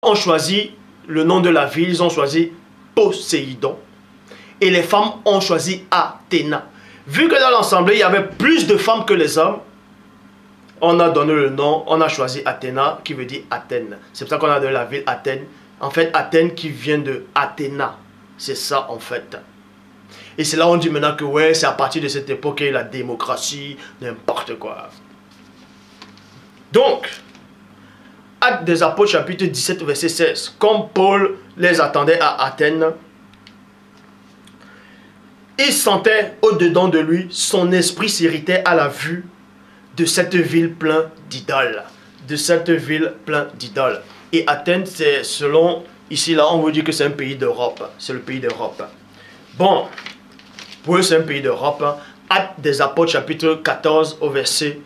ont choisi le nom de la ville, ils ont choisi Poséidon. Et les femmes ont choisi Athéna. Vu que dans l'assemblée, il y avait plus de femmes que les hommes, on a donné le nom, on a choisi Athéna, qui veut dire Athènes. C'est pour ça qu'on a donné la ville Athènes. En fait, Athènes qui vient de Athéna. C'est ça, en fait. Et c'est là où on dit maintenant que, ouais, c'est à partir de cette époque qu'il y a eu la démocratie, n'importe quoi. Donc, Actes des Apôtres, chapitre 17, verset 16. Comme Paul les attendait à Athènes, il sentait au-dedans de lui, son esprit s'irritait à la vue de cette ville pleine d'idoles. De cette ville pleine d'idoles. Et Athènes, c'est selon, ici là, on veut dire que c'est un pays d'Europe. C'est le pays d'Europe. Bon, pour eux c'est un pays d'Europe. Actes des Apôtres, chapitre 14 au verset,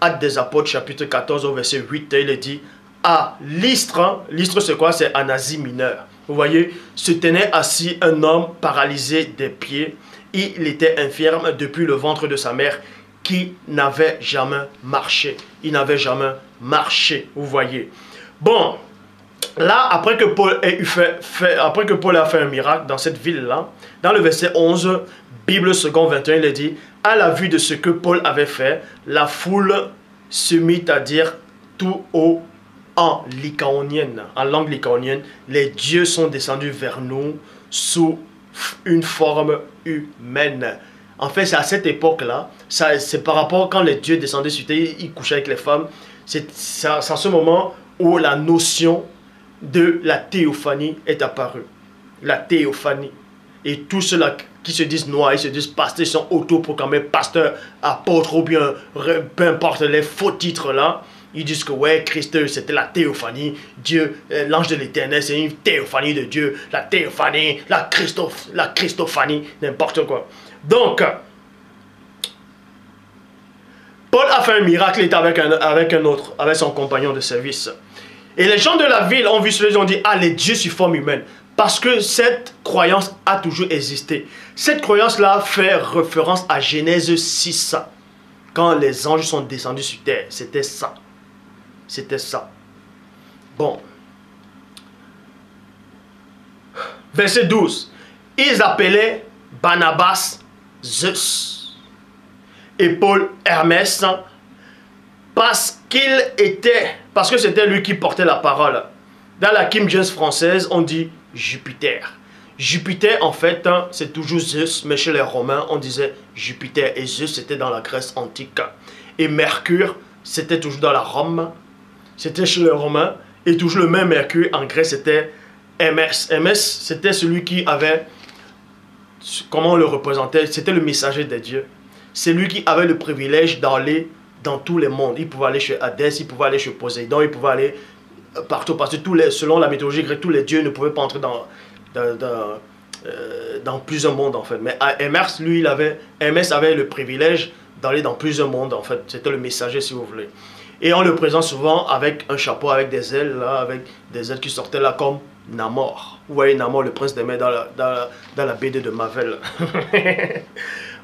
Actes des Apôtres, chapitre 14 au verset 8, il est dit, à Lystre, Lystre c'est quoi? C'est en Asie mineure. Vous voyez, se tenait assis un homme paralysé des pieds. Il était infirme depuis le ventre de sa mère qui n'avait jamais marché. Il n'avait jamais marché, vous voyez. Bon, là, après que Paul a fait un miracle dans cette ville-là, dans le verset 11, Bible second 21, il est dit, à la vue de ce que Paul avait fait, la foule se mit à dire tout haut en lycaonienne, en langue lycaonienne, les dieux sont descendus vers nous sous une forme humaine. En fait, c'est à cette époque-là, c'est par rapport quand les dieux descendaient sur terre, ils couchaient avec les femmes. C'est à ce moment où la notion de la théophanie est apparue. La théophanie. Et tous ceux-là qui se disent noirs, ils se disent pasteurs, ils sont autoproclamés pasteurs, apôtres ou bien peu importe les faux titres là. Ils disent que ouais, Christ, c'était la théophanie. Dieu, l'ange de l'éternel, c'est une théophanie de Dieu. La théophanie, la Christophanie, n'importe quoi. Donc, Paul a fait un miracle, il était avec son compagnon de service. Et les gens de la ville ont vu cela, ils ont dit, ah, les dieux sur forme humaine. Parce que cette croyance a toujours existé. Cette croyance-là fait référence à Genèse 6. Quand les anges sont descendus sur terre, c'était ça. C'était ça. Bon. Verset 12. Ils appelaient Barnabas Zeus et Paul Hermès parce que c'était lui qui portait la parole. Dans la King James française, on dit Jupiter. Jupiter, en fait, c'est toujours Zeus, mais chez les Romains, on disait Jupiter. Et Zeus, c'était dans la Grèce antique. Et Mercure, c'était toujours dans la Rome. C'était chez les Romains. Et toujours le même Mercure, en Grèce, c'était Hermès. Hermès, c'était celui qui avait, comment on le représentait, c'était le messager des dieux. C'est lui qui avait le privilège d'aller dans tous les mondes. Il pouvait aller chez Hadès, il pouvait aller chez Poséidon, il pouvait aller partout. Parce que selon la mythologie grecque, tous les dieux ne pouvaient pas entrer dans plusieurs mondes en fait. Mais Hermès, lui, Hermès avait le privilège d'aller dans plusieurs mondes en fait. C'était le messager si vous voulez. Et on le présente souvent avec un chapeau, avec des ailes, là, avec des ailes qui sortaient là comme Namor. Vous voyez Namor, le prince des mers dans la BD de Marvel.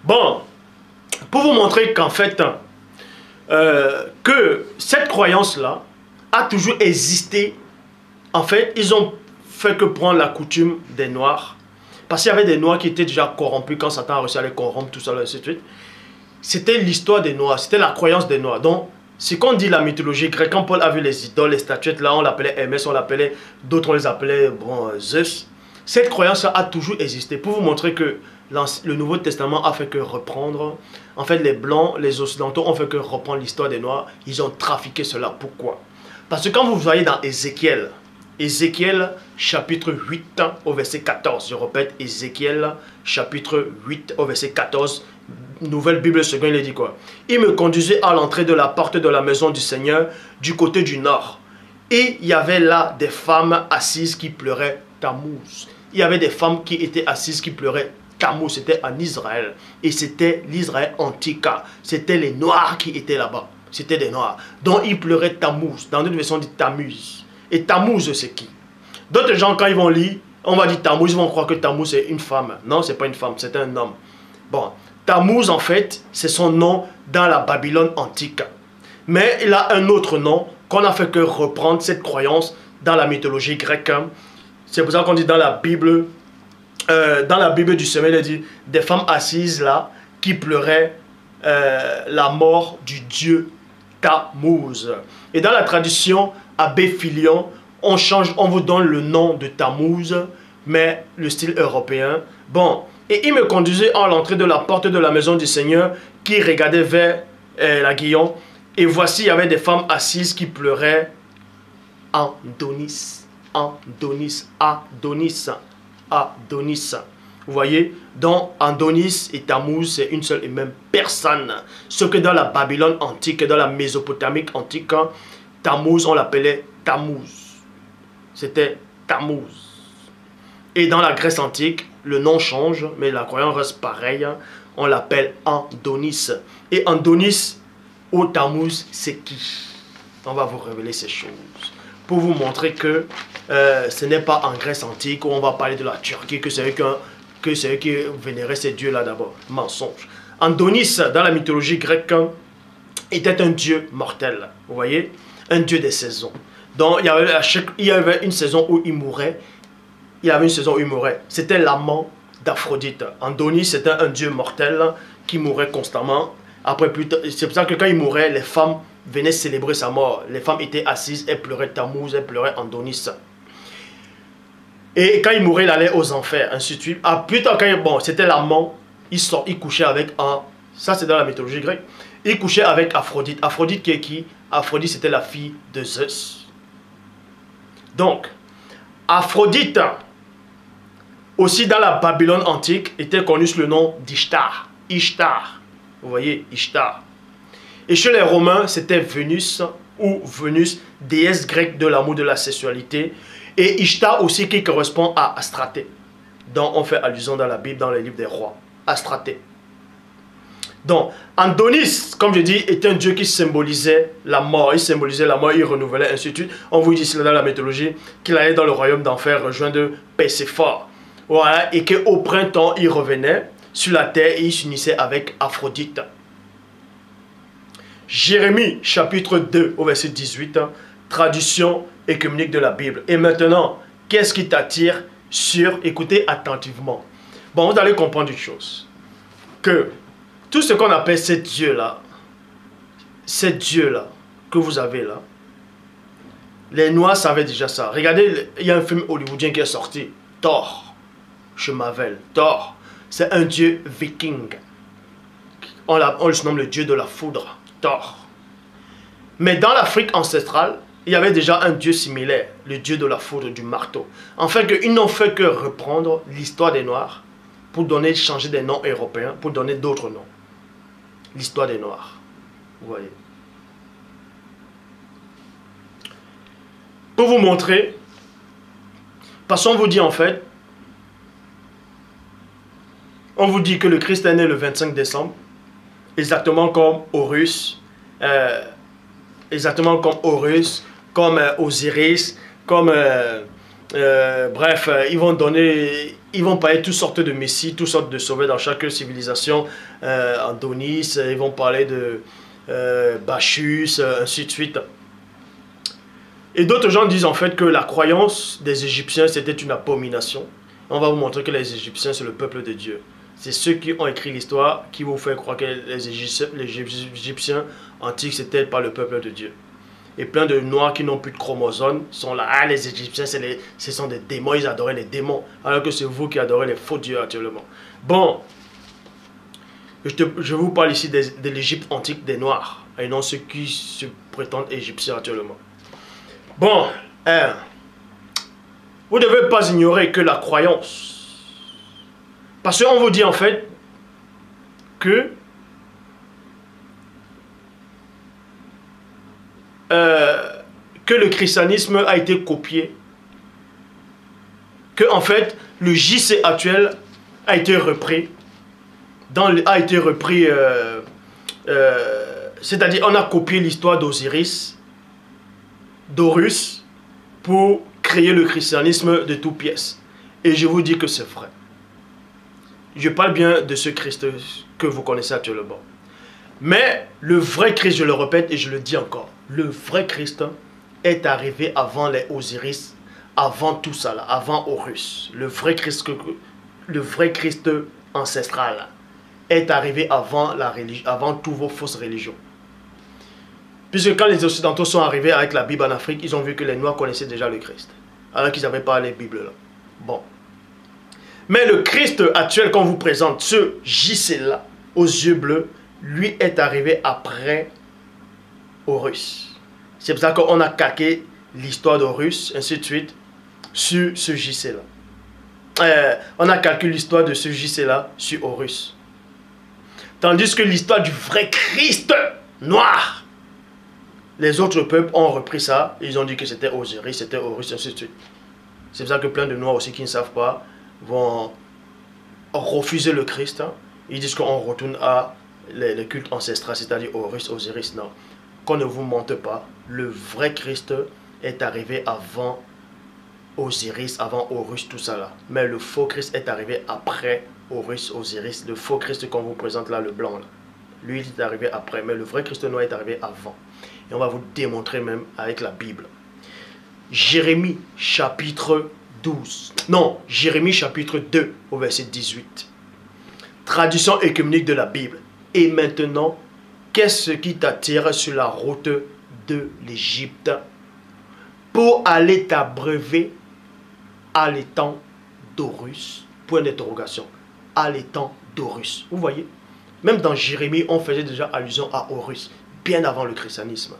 Bon, pour vous montrer qu'en fait, que cette croyance-là a toujours existé. En fait, ils ont fait que prendre la coutume des Noirs. Parce qu'il y avait des Noirs qui étaient déjà corrompus quand Satan a réussi à les corrompre, tout ça, et ainsi de suite. C'était l'histoire des Noirs, c'était la croyance des Noirs. Donc, ce qu'on dit la mythologie grecque, quand Paul a vu les idoles, les statuettes, là, on l'appelait Hermès, on l'appelait, d'autres on les appelait Zeus. Cette croyance a toujours existé. Pour vous montrer que le Nouveau Testament a fait que reprendre, en fait, les Blancs, les Occidentaux ont fait que reprendre l'histoire des Noirs. Ils ont trafiqué cela. Pourquoi? Parce que quand vous voyez dans Ézéchiel, Ézéchiel chapitre 8 au verset 14, je répète, Ézéchiel chapitre 8 au verset 14, Nouvelle Bible seconde, il dit quoi? Il me conduisait à l'entrée de la porte de la maison du Seigneur du côté du nord. Et il y avait là des femmes assises qui pleuraient Tammuz. Il y avait des femmes qui étaient assises qui pleuraient Tammuz. C'était en Israël. Et c'était l'Israël antique. C'était les Noirs qui étaient là-bas. C'était des Noirs. Donc ils pleuraient Tammuz. Dans notre version, on dit Tammuz. Et Tammuz, c'est qui? D'autres gens, quand ils vont lire, on va dire Tammuz, ils vont croire que Tammuz, c'est une femme. Non, c'est pas une femme, c'est un homme. Bon, Tammuz, en fait, c'est son nom dans la Babylone antique. Mais il a un autre nom qu'on a fait que reprendre cette croyance dans la mythologie grecque. C'est pour ça qu'on dit dans la Bible du sommet, il dit des femmes assises là qui pleuraient la mort du dieu Tammuz. Et dans la tradition abbé-Philion, on vous donne le nom de Tammuz, mais le style européen. Bon, et il me conduisait à l'entrée de la porte de la maison du Seigneur qui regardait vers la Guillaume. Et voici, il y avait des femmes assises qui pleuraient. Adonis. Vous voyez, dans Adonis et Tammuz, c'est une seule et même personne. Ce que dans la Babylone antique et dans la Mésopotamie antique, Tammuz, on l'appelait Tammuz. C'était Tammuz. Et dans la Grèce antique, le nom change, mais la croyance reste pareille. On l'appelle Adonis. Et Adonis ou Tammuz, c'est qui? On va vous révéler ces choses. Pour vous montrer que ce n'est pas en Grèce antique où on va parler de la Turquie, que c'est eux qui vénéraient ces dieux-là d'abord. Mensonge. Adonis, dans la mythologie grecque, était un dieu mortel. Vous voyez? Un dieu des saisons. Donc, il y avait une saison où il mourait. C'était l'amant d'Aphrodite. Adonis, c'était un dieu mortel qui mourait constamment. Après, c'est pour ça que quand il mourait, les femmes venaient célébrer sa mort. Les femmes étaient assises, elles pleuraient Tammuz, elles pleuraient Adonis. Et quand il mourait, il allait aux enfers, ainsi de suite. Plus tard, c'était l'amant, il couchait avec ça c'est dans la mythologie grecque. Il couchait avec Aphrodite. Aphrodite qui est qui? Aphrodite, c'était la fille de Zeus. Donc, Aphrodite, aussi dans la Babylone antique, était connue sous le nom d'Ishtar. Ishtar. Vous voyez, Ishtar. Et chez les Romains, c'était Vénus ou Vénus, déesse grecque de l'amour, de la sexualité. Et Ishtar aussi qui correspond à Astraté, dont on fait allusion dans la Bible, dans les livres des rois. Astraté. Donc, Adonis, comme je dis, est un dieu qui symbolisait la mort. Il symbolisait la mort, il renouvelait, ainsi de suite. On vous dit cela dans la mythologie, qu'il allait dans le royaume d'enfer rejoindre Perséphore. Voilà, et qu'au printemps, il revenait sur la terre et il s'unissait avec Aphrodite. Jérémie, chapitre 2, au verset 18, traduction œcuménique de la Bible. Et maintenant, qu'est-ce qui t'attire sur, écoutez attentivement. Bon, vous allez comprendre une chose. Que tout ce qu'on appelle ces dieux-là, que vous avez là, les Noirs savaient déjà ça. Regardez, il y a un film hollywoodien qui est sorti, Thor, chez Marvel. Thor, c'est un dieu viking. On le surnomme le dieu de la foudre, Thor. Mais dans l'Afrique ancestrale, il y avait déjà un dieu similaire, le dieu de la foudre, du marteau. En fait, ils n'ont fait que reprendre l'histoire des Noirs pour changer des noms européens, pour donner d'autres noms. L'histoire des Noirs. Vous voyez. Pour vous montrer, parce qu'on vous dit en fait, on vous dit que le Christ est né le 25 décembre, exactement comme Horus, comme Osiris, comme bref, ils vont parler toutes sortes de messies, toutes sortes de sauveurs dans chaque civilisation. Adonis, ils vont parler de Bacchus, ainsi de suite. Et d'autres gens disent en fait que la croyance des Égyptiens c'était une abomination. On va vous montrer que les Égyptiens c'est le peuple de Dieu. C'est ceux qui ont écrit l'histoire qui vous font croire que les Égyptiens antiques c'était pas le peuple de Dieu. Et plein de noirs qui n'ont plus de chromosomes sont là. Ah, les Égyptiens, ce sont des démons, ils adoraient les démons. Alors que c'est vous qui adorez les faux dieux actuellement. Bon, je vous parle ici de l'Égypte antique des noirs. Et non ceux qui se prétendent égyptiens actuellement. Bon, vous ne devez pas ignorer que la croyance. Parce qu'on vous dit en fait que le christianisme a été copié, que en fait le JC actuel a été repris, c'est-à-dire on a copié l'histoire d'Osiris, d'Horus, pour créer le christianisme de toutes pièces. Et je vous dis que c'est vrai. Je parle bien de ce Christ que vous connaissez actuellement. Mais le vrai Christ, je le répète et je le dis encore, le vrai Christ est arrivé avant les Osiris, avant tout ça, là, avant Horus. Le vrai Christ ancestral est arrivé avant, avant toutes vos fausses religions. Puisque quand les Occidentaux sont arrivés avec la Bible en Afrique, ils ont vu que les Noirs connaissaient déjà le Christ. Alors qu'ils n'avaient pas les Bibles là. Bon. Mais le Christ actuel qu'on vous présente, ce JC-là, aux yeux bleus, lui est arrivé après Horus. C'est pour ça qu'on a calqué l'histoire d'Horus, ainsi de suite, sur ce JC-là. On a calculé l'histoire de ce JC-là sur Horus. Tandis que l'histoire du vrai Christ noir, les autres peuples ont repris ça, ils ont dit que c'était Osiris, c'était Horus, ainsi de suite. C'est pour ça que plein de Noirs aussi qui ne savent pas vont refuser le Christ. Hein. Ils disent qu'on retourne à les cultes ancestrales, c'est-à-dire Horus, Osiris. Non, qu'on ne vous mente pas, le vrai Christ est arrivé avant Osiris, avant Horus, tout ça là. Mais le faux Christ est arrivé après Horus, Osiris. Le faux Christ qu'on vous présente là, le blanc là. Lui, il est arrivé après, mais le vrai Christ noir est arrivé avant. Et on va vous démontrer même avec la Bible. Jérémie chapitre 12. Non, Jérémie chapitre 2 au verset 18. Traduction œcuménique de la Bible. Et maintenant, qu'est-ce qui t'attire sur la route de l'Égypte pour aller t'abreuver à l'étang d'Horus? Point d'interrogation. À l'étang d'Horus. Vous voyez? Même dans Jérémie, on faisait déjà allusion à Horus, bien avant le christianisme.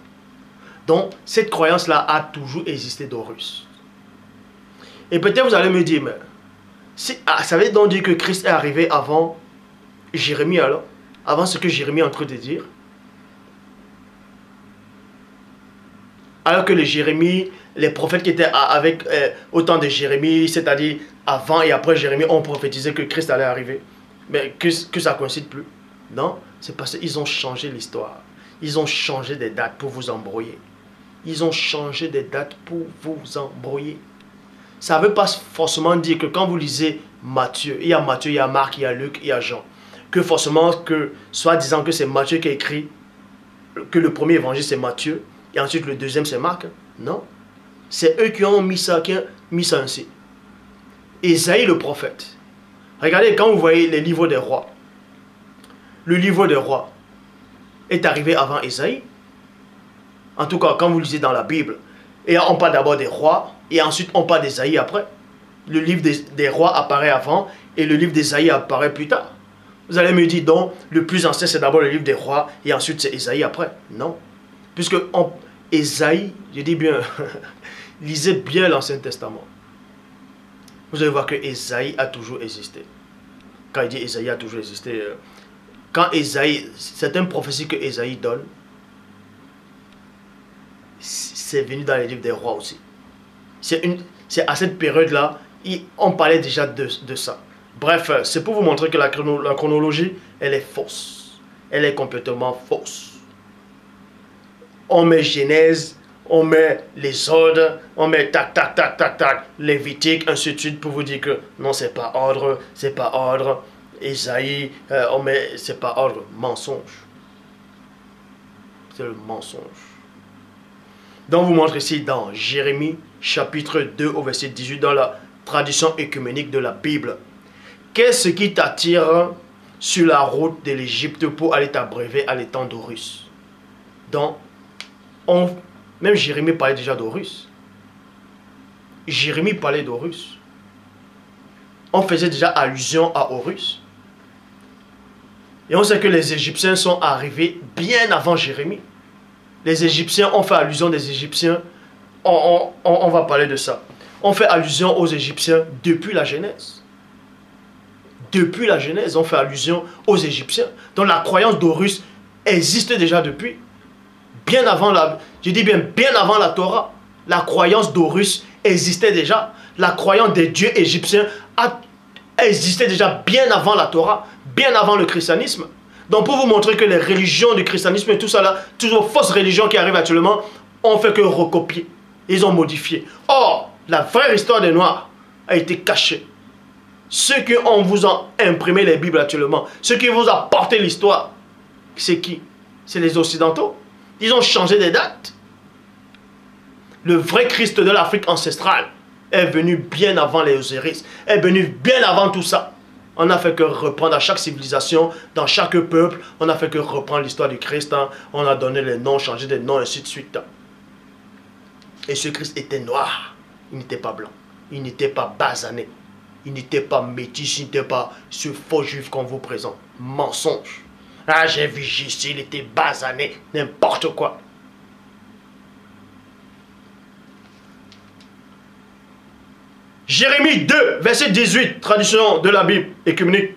Donc, cette croyance-là a toujours existé d'Horus. Et peut-être vous allez me dire, mais ça veut donc dire que Christ est arrivé avant Jérémie alors? Avant ce que Jérémie est en train de dire? Alors que les prophètes qui étaient avec autant de Jérémie, c'est-à-dire avant et après Jérémie, ont prophétisé que Christ allait arriver. Mais que ça ne coïncide plus. Non, c'est parce qu'ils ont changé l'histoire. Ils ont changé des dates pour vous embrouiller. Ils ont changé des dates pour vous embrouiller. Ça ne veut pas forcément dire que quand vous lisez Matthieu, il y a Matthieu, il y a Marc, il y a Luc, il y a Jean, que forcément, soit disant que c'est Matthieu qui a écrit, que le premier évangile c'est Matthieu, et ensuite le deuxième c'est Marc. Non. C'est eux qui ont mis ça ainsi. Ésaïe le prophète. Regardez, quand vous voyez les livres des rois, le livre des rois est arrivé avant Ésaïe. En tout cas, quand vous lisez dans la Bible, et on parle d'abord des rois, et ensuite on parle d'Ésaïe après. Le livre des rois apparaît avant, et le livre d'Ésaïe apparaît plus tard. Vous allez me dire, donc, le plus ancien c'est d'abord le livre des rois, et ensuite c'est Ésaïe après. Non. Puisque Ésaïe, je dis bien, lisez bien l'Ancien Testament. Vous allez voir que Ésaïe a toujours existé. Quand il dit Ésaïe a toujours existé, quand Ésaïe, c'est une prophétie que Ésaïe donne, c'est venu dans les livres des rois aussi. C'est à cette période-là, on parlait déjà de ça. Bref, c'est pour vous montrer que la chronologie, elle est fausse. Elle est complètement fausse. On met Genèse, on met les ordres, on met tac, tac, tac, tac, tac, Lévitique, ainsi de suite, pour vous dire que non, c'est pas ordre, c'est pas ordre. Ésaïe, on met, c'est pas ordre, mensonge. C'est le mensonge. Donc, vous montre ici dans Jérémie, chapitre 2, au verset 18, dans la tradition œcuménique de la Bible. Qu'est-ce qui t'attire sur la route de l'Égypte pour aller t'abreuver à l'étang d'Horus? Donc, même Jérémie parlait déjà d'Horus. Jérémie parlait d'Horus. On faisait déjà allusion à Horus. Et on sait que les Égyptiens sont arrivés bien avant Jérémie. Les Égyptiens ont fait allusion des Égyptiens. On va parler de ça. On fait allusion aux Égyptiens depuis la Genèse. Depuis la Genèse, on fait allusion aux Égyptiens. Donc la croyance d'Horus existe déjà depuis. Bien avant bien avant la Torah. La croyance d'Horus existait déjà. La croyance des dieux égyptiens existait déjà bien avant la Torah, bien avant le christianisme. Donc pour vous montrer que les religions du christianisme et tout ça là, toutes les fausses religions qui arrivent actuellement, ont fait que recopier. Ils ont modifié. Or, la vraie histoire des Noirs a été cachée. Ceux qui vous ont imprimé les Bibles actuellement, ceux qui vous ont porté l'histoire, c'est qui? C'est les Occidentaux. Ils ont changé des dates. Le vrai Christ de l'Afrique ancestrale est venu bien avant les Osiris, est venu bien avant tout ça. On n'a fait que reprendre à chaque civilisation, dans chaque peuple, on n'a fait que reprendre l'histoire du Christ. Hein. On a donné les noms, changé des noms, ainsi de suite. Et ce Christ était noir. Il n'était pas blanc. Il n'était pas basané. Il n'était pas métis. Il n'était pas ce faux juif qu'on vous présente. Mensonge. Ah, j'ai vu Jésus, il était basané. N'importe quoi. Jérémie 2, verset 18, traduction de la Bible écuménique.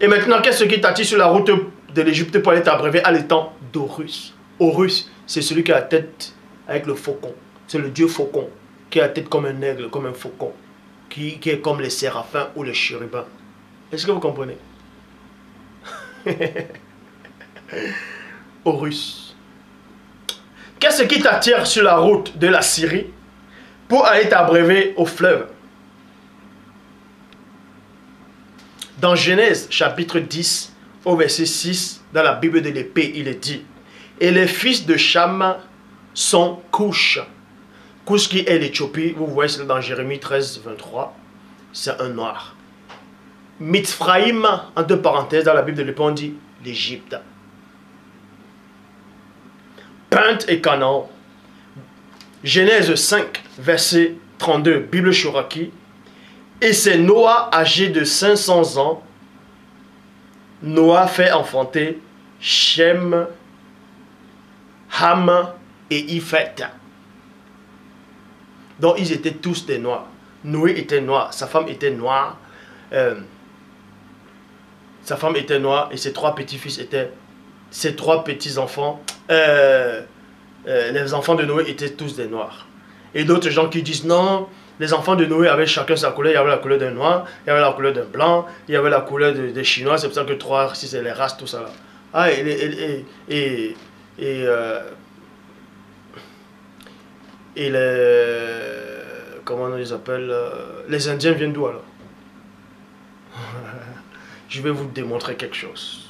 Et maintenant, qu'est-ce qui t'attire sur la route de l'Égypte pour aller t'abreuver à l'étang d'Horus? Horus, c'est celui qui a la tête avec le faucon. C'est le dieu faucon, qui a la tête comme un aigle, comme un faucon, qui est comme les séraphins ou les chérubins. Est-ce que vous comprenez? Horus. Qu'est-ce qui t'attire sur la route de la Syrie pour aller t'abreuver au fleuve? Dans Genèse chapitre 10 au verset 6, dans la Bible de l'épée, il est dit: et les fils de Cham sont Couche. Couche qui est l'Éthiopie, vous voyez c'est dans Jérémie 13, 23, c'est un noir. Mitzraïm, entre parenthèses, dans la Bible de l'épée, on dit l'Égypte. Pinte et Canaan. Genèse 5, verset 32, Bible Shoraki. Et c'est Noah, âgé de 500 ans. Noah fait enfanter Shem, Ham et Iphet. Donc ils étaient tous des noirs. Noé était noir, sa femme était noire. Sa femme était noire et ses trois petits-fils étaient... Ses trois petits-enfants, les enfants de Noé étaient tous des noirs. Et d'autres gens qui disent non... Les enfants de Noé avaient chacun sa couleur. Il y avait la couleur d'un noir, il y avait la couleur d'un blanc, il y avait la couleur des Chinois. C'est pour ça que 3, 6, c'est les races, tout ça là. Ah, et les... Comment on les appelle? Les Indiens viennent d'où alors? Je vais vous démontrer quelque chose.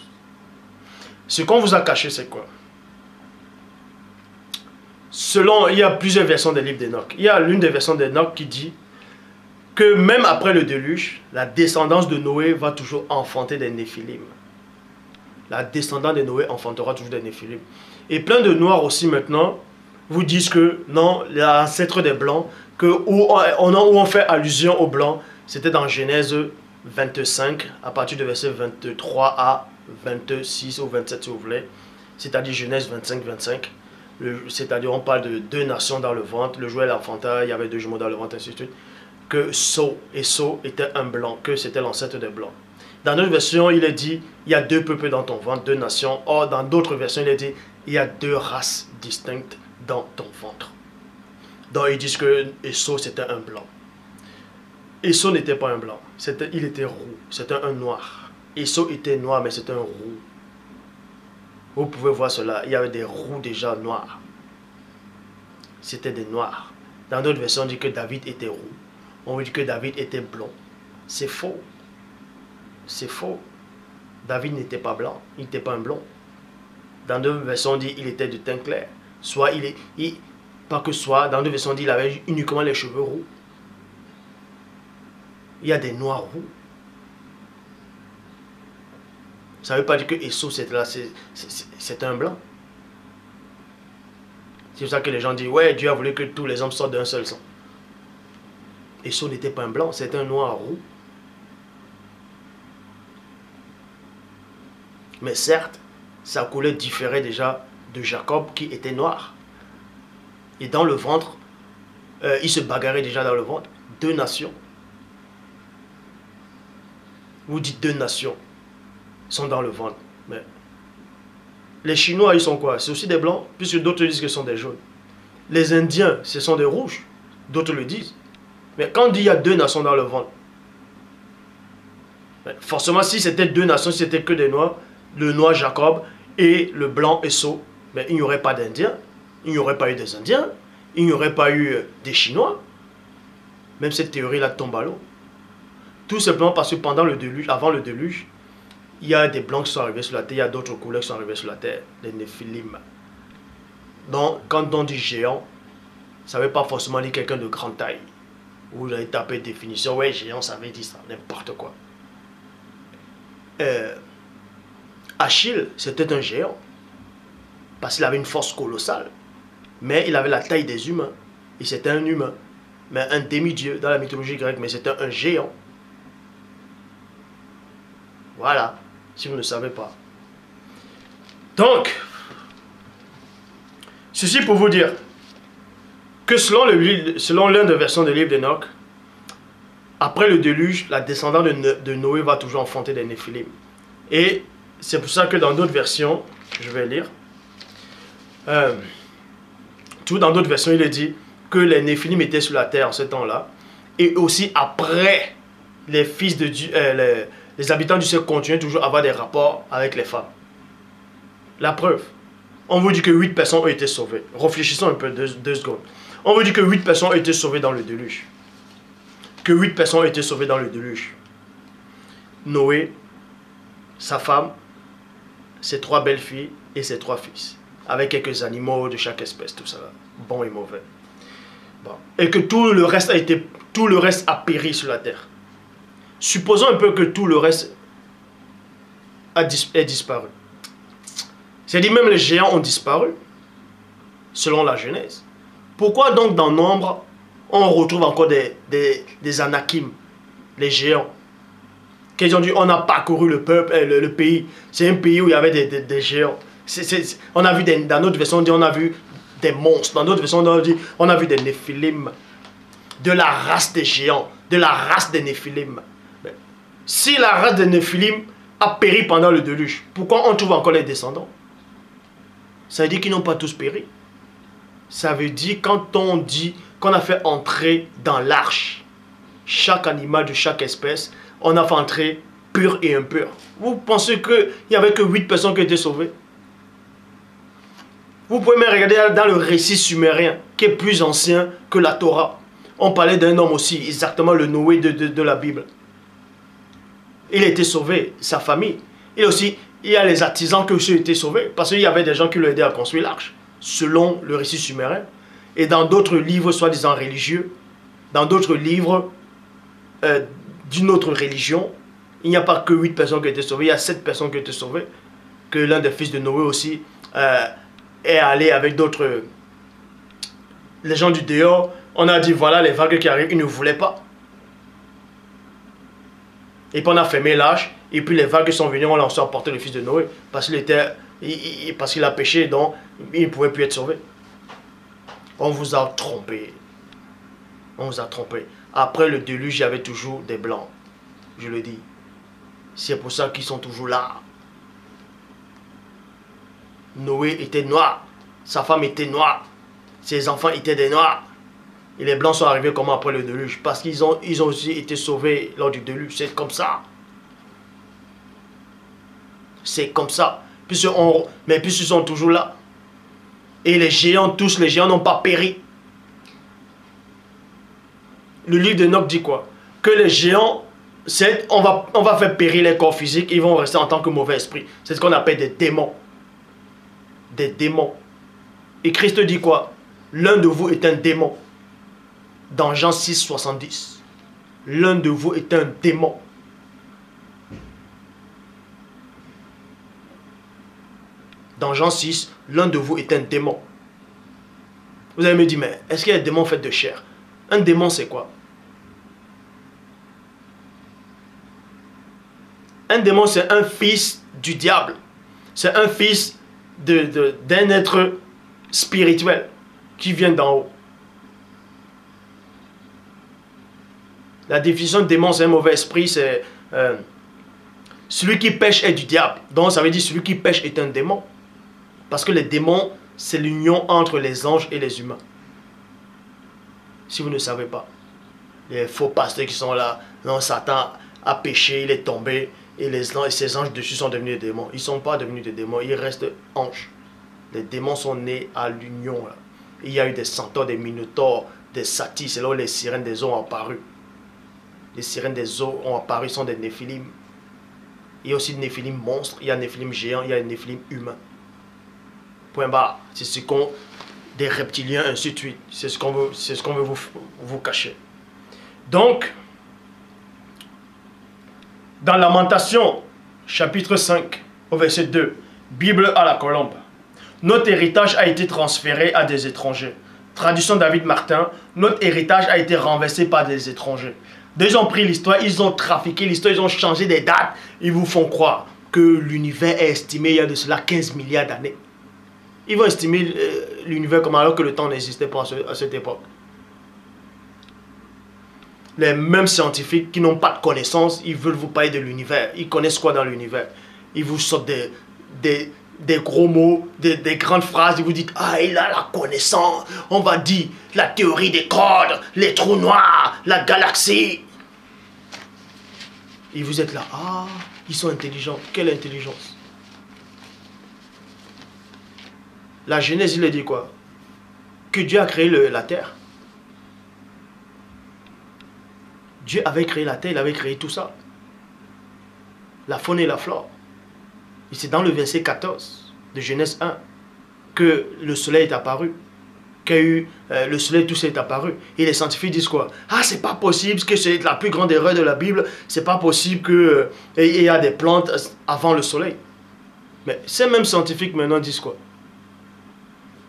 Ce qu'on vous a caché, c'est quoi? Selon, il y a plusieurs versions des livres d'Enoch. Il y a l'une des versions d'Enoch qui dit que même après le déluge, la descendance de Noé va toujours enfanter des Néphilim. La descendance de Noé enfantera toujours des Néphilim. Et plein de noirs aussi maintenant vous disent que non, l'ancêtre des blancs, où on fait allusion aux blancs, c'était dans Genèse 25, à partir du verset 23 à 26 ou 27 si vous voulez, c'est-à-dire Genèse 25, 25. C'est-à-dire on parle de deux nations dans le ventre, le jouet et l'enfantin, il y avait deux jumeaux dans le ventre, ainsi de suite, que So était un blanc, que c'était l'ancêtre des blancs. Dans notre version, il est dit, il y a deux peuples dans ton ventre, deux nations. Or, dans d'autres versions, il est dit, il y a deux races distinctes dans ton ventre. Donc, ils disent que Esau, c'était un blanc. Esau n'était pas un blanc, il était roux, c'était un noir. Esau était noir, mais c'était un roux. Vous pouvez voir cela, il y avait des roux déjà noirs. C'était des noirs. Dans d'autres versions, on dit que David était roux. On dit que David était blond. C'est faux. C'est faux. David n'était pas blanc, il n'était pas un blond. Dans d'autres versions, on dit qu'il était de teint clair. Soit pas que soit, dans d'autres versions, on dit qu'il avait uniquement les cheveux roux. Il y a des noirs roux. Ça ne veut pas dire que Esau, c'est un blanc. C'est pour ça que les gens disent, ouais, Dieu a voulu que tous les hommes sortent d'un seul sang. Esau n'était pas un blanc, c'était un noir roux. Mais certes, sa couleur différait déjà de Jacob qui était noir. Et dans le ventre, il se bagarrait déjà dans le ventre. Deux nations. Vous dites deux nations sont dans le ventre. Mais les Chinois, ils sont quoi? C'est aussi des blancs, puisque d'autres disent que ce sont des jaunes. Les Indiens, ce sont des rouges. D'autres le disent. Mais quand on dit qu'il y a deux nations dans le ventre, forcément, si c'était deux nations, si c'était que des noirs, le noir Jacob et le blanc Esau, mais il n'y aurait pas d'Indiens, il n'y aurait pas eu des Indiens, il n'y aurait pas eu des Chinois. Même cette théorie-là tombe à l'eau. Tout simplement parce que pendant le déluge, avant le déluge, il y a des blancs qui sont arrivés sur la terre, il y a d'autres couleurs qui sont arrivées sur la terre, les Néphilim. Donc, quand on dit géant, Ça ne veut pas forcément dire quelqu'un de grande taille. Vous allez taper définition, ouais, géant, ça veut dire ça, n'importe quoi. Achille, c'était un géant. Parce qu'il avait une force colossale. Mais il avait la taille des humains. Et c'était un humain. Mais un demi-dieu dans la mythologie grecque, mais c'était un géant. Voilà, si vous ne savez pas. Donc, ceci pour vous dire que selon l'une des versions du livre d'Enoch, après le déluge, la descendante de Noé va toujours enfanter des Néphilim. Et c'est pour ça que dans d'autres versions, je vais lire, dans d'autres versions, il est dit que les Néphilim étaient sur la terre en ce temps-là. Et aussi après, les fils de Dieu, les habitants du ciel continuaient toujours à avoir des rapports avec les femmes. La preuve, on vous dit que 8 personnes ont été sauvées. Réfléchissons un peu, deux secondes. On vous dit que 8 personnes ont été sauvées dans le déluge. Que 8 personnes ont été sauvées dans le déluge. Noé, sa femme, ses 3 belles-filles et ses 3 fils. Avec quelques animaux de chaque espèce, tout ça, bon et mauvais. Bon. Et que tout le reste a péri sur la terre. Supposons un peu que tout le reste est disparu. C'est-à-dire même les géants ont disparu, selon la Genèse. Pourquoi donc dans Nombre, on retrouve encore des Anakim, les géants, qu'ils ont dit on a parcouru le pays. C'est un pays où il y avait des géants. On a vu dans notre version, on dit on a vu des monstres. Dans notre version, on dit on a vu des Néphilim, de la race des géants, de la race des Néphilim. Si la race des Néphilim a péri pendant le déluge, pourquoi on trouve encore les descendants? Ça veut dire qu'ils n'ont pas tous péri. Ça veut dire quand on dit qu'on a fait entrer dans l'arche chaque animal de chaque espèce, on a fait entrer pur et impur. Vous pensez qu'il n'y avait que 8 personnes qui étaient sauvées? Vous pouvez même regarder dans le récit sumérien, qui est plus ancien que la Torah. On parlait d'un homme aussi, exactement le Noé de la Bible. Il a été sauvé, sa famille. Et aussi, il y a les artisans qui ont été sauvés, parce qu'il y avait des gens qui l'ont aidé à construire l'arche, selon le récit sumérien. Et dans d'autres livres, soi-disant religieux, dans d'autres livres d'une autre religion, il n'y a pas que 8 personnes qui ont été sauvées, il y a 7 personnes qui ont été sauvées, que l'un des fils de Noé aussi est allé avec d'autres, les gens du dehors. On a dit voilà les vagues qui arrivent, ils ne voulaient pas. Et puis on a fermé l'arche, et puis les vagues sont venues, on a emporté le fils de Noé, parce qu'il a péché, donc il ne pouvait plus être sauvé. On vous a trompé. On vous a trompé. Après le déluge, il y avait toujours des blancs. Je le dis. C'est pour ça qu'ils sont toujours là. Noé était noir. Sa femme était noire. Ses enfants étaient des noirs. Et les blancs sont arrivés comment après le déluge? Parce qu'ils ont aussi été sauvés lors du déluge. C'est comme ça. C'est comme ça. Mais puisqu'ils sont toujours là. Et les géants, tous les géants n'ont pas péri. Le livre d'Enoch dit quoi? Que les géants, on va faire périr les corps physiques, ils vont rester en tant que mauvais esprits. C'est ce qu'on appelle des démons. Des démons. Et Christ dit quoi? L'un de vous est un démon. Dans Jean 6, 70. L'un de vous est un démon. Dans Jean 6, l'un de vous est un démon. Vous allez me dire, mais est-ce qu'il y a des démons faits de chair? Un démon, c'est quoi? Un démon, c'est un fils du diable. C'est un fils d'un être spirituel qui vient d'en haut. La définition de démon, c'est un mauvais esprit, c'est celui qui pêche est du diable. Donc ça veut dire celui qui pêche est un démon. Parce que les démons, c'est l'union entre les anges et les humains. Si vous ne savez pas. Les faux pasteurs qui sont là, non, Satan a péché, il est tombé, et ces anges dessus sont devenus des démons. Ils ne sont pas devenus des démons, ils restent anges. Les démons sont nés à l'union. Il y a eu des centaures, des minotaures, des satyres, c'est là où les sirènes des eaux ont apparu. Les sirènes des eaux ont apparu, sont des néphilim. Il y a aussi des néphilim monstres, il y a des néphilim géants, il y a des néphilim humains. Point barre. C'est ce qu'on des reptiliens, ainsi de suite. C'est ce qu'on veut vous cacher. Donc, dans Lamentation, chapitre 5, au verset 2, Bible à la colombe. Notre héritage a été transféré à des étrangers. Traduction David Martin, notre héritage a été renversé par des étrangers. Ils ont pris l'histoire, ils ont trafiqué l'histoire, ils ont changé des dates. Ils vous font croire que l'univers est estimé il y a de cela 15 milliards d'années. Ils vont estimer l'univers comme alors que le temps n'existait pas à cette époque. Les mêmes scientifiques qui n'ont pas de connaissances, ils veulent vous parler de l'univers. Ils connaissent quoi dans l'univers? Ils vous sortent des gros mots, des grandes phrases. Ils vous disent, ah, il a la connaissance. On va dire la théorie des cordes, les trous noirs, la galaxie. Et vous êtes là, ah, ils sont intelligents. Quelle intelligence? La Genèse, il a dit quoi? Que Dieu a créé la terre. Dieu avait créé la terre, il avait créé tout ça. La faune et la flore. Et c'est dans le verset 14 de Genèse 1 que le soleil est apparu. Le soleil, tout ça est apparu. Et les scientifiques disent quoi? Ah, c'est pas possible, que c'est la plus grande erreur de la Bible. C'est pas possible qu'il y a des plantes avant le soleil. Mais ces mêmes scientifiques maintenant disent quoi?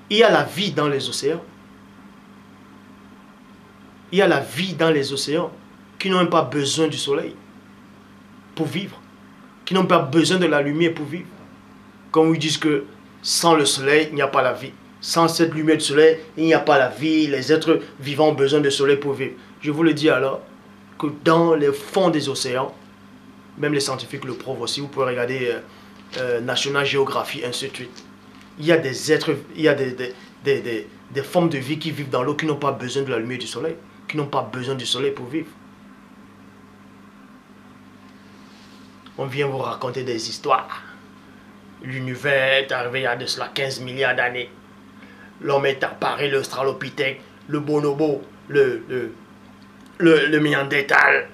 Il y a la vie dans les océans. Il y a la vie dans les océans qui n'ont même pas besoin du soleil pour vivre. Qui n'ont pas besoin de la lumière pour vivre. Comme ils disent que sans le soleil, il n'y a pas la vie. Sans cette lumière du soleil, il n'y a pas la vie. Les êtres vivants ont besoin de soleil pour vivre. Je vous le dis alors, que dans les fonds des océans, même les scientifiques le prouvent aussi, vous pouvez regarder National Geographic, ainsi de suite. Il y a des êtres, il y a des formes de vie qui vivent dans l'eau qui n'ont pas besoin de la lumière du soleil, qui n'ont pas besoin du soleil pour vivre. On vient vous raconter des histoires. L'univers est arrivé il y a de cela 15 milliards d'années. L'homme est apparu, l'Australopithèque, le bonobo, le Néandertal.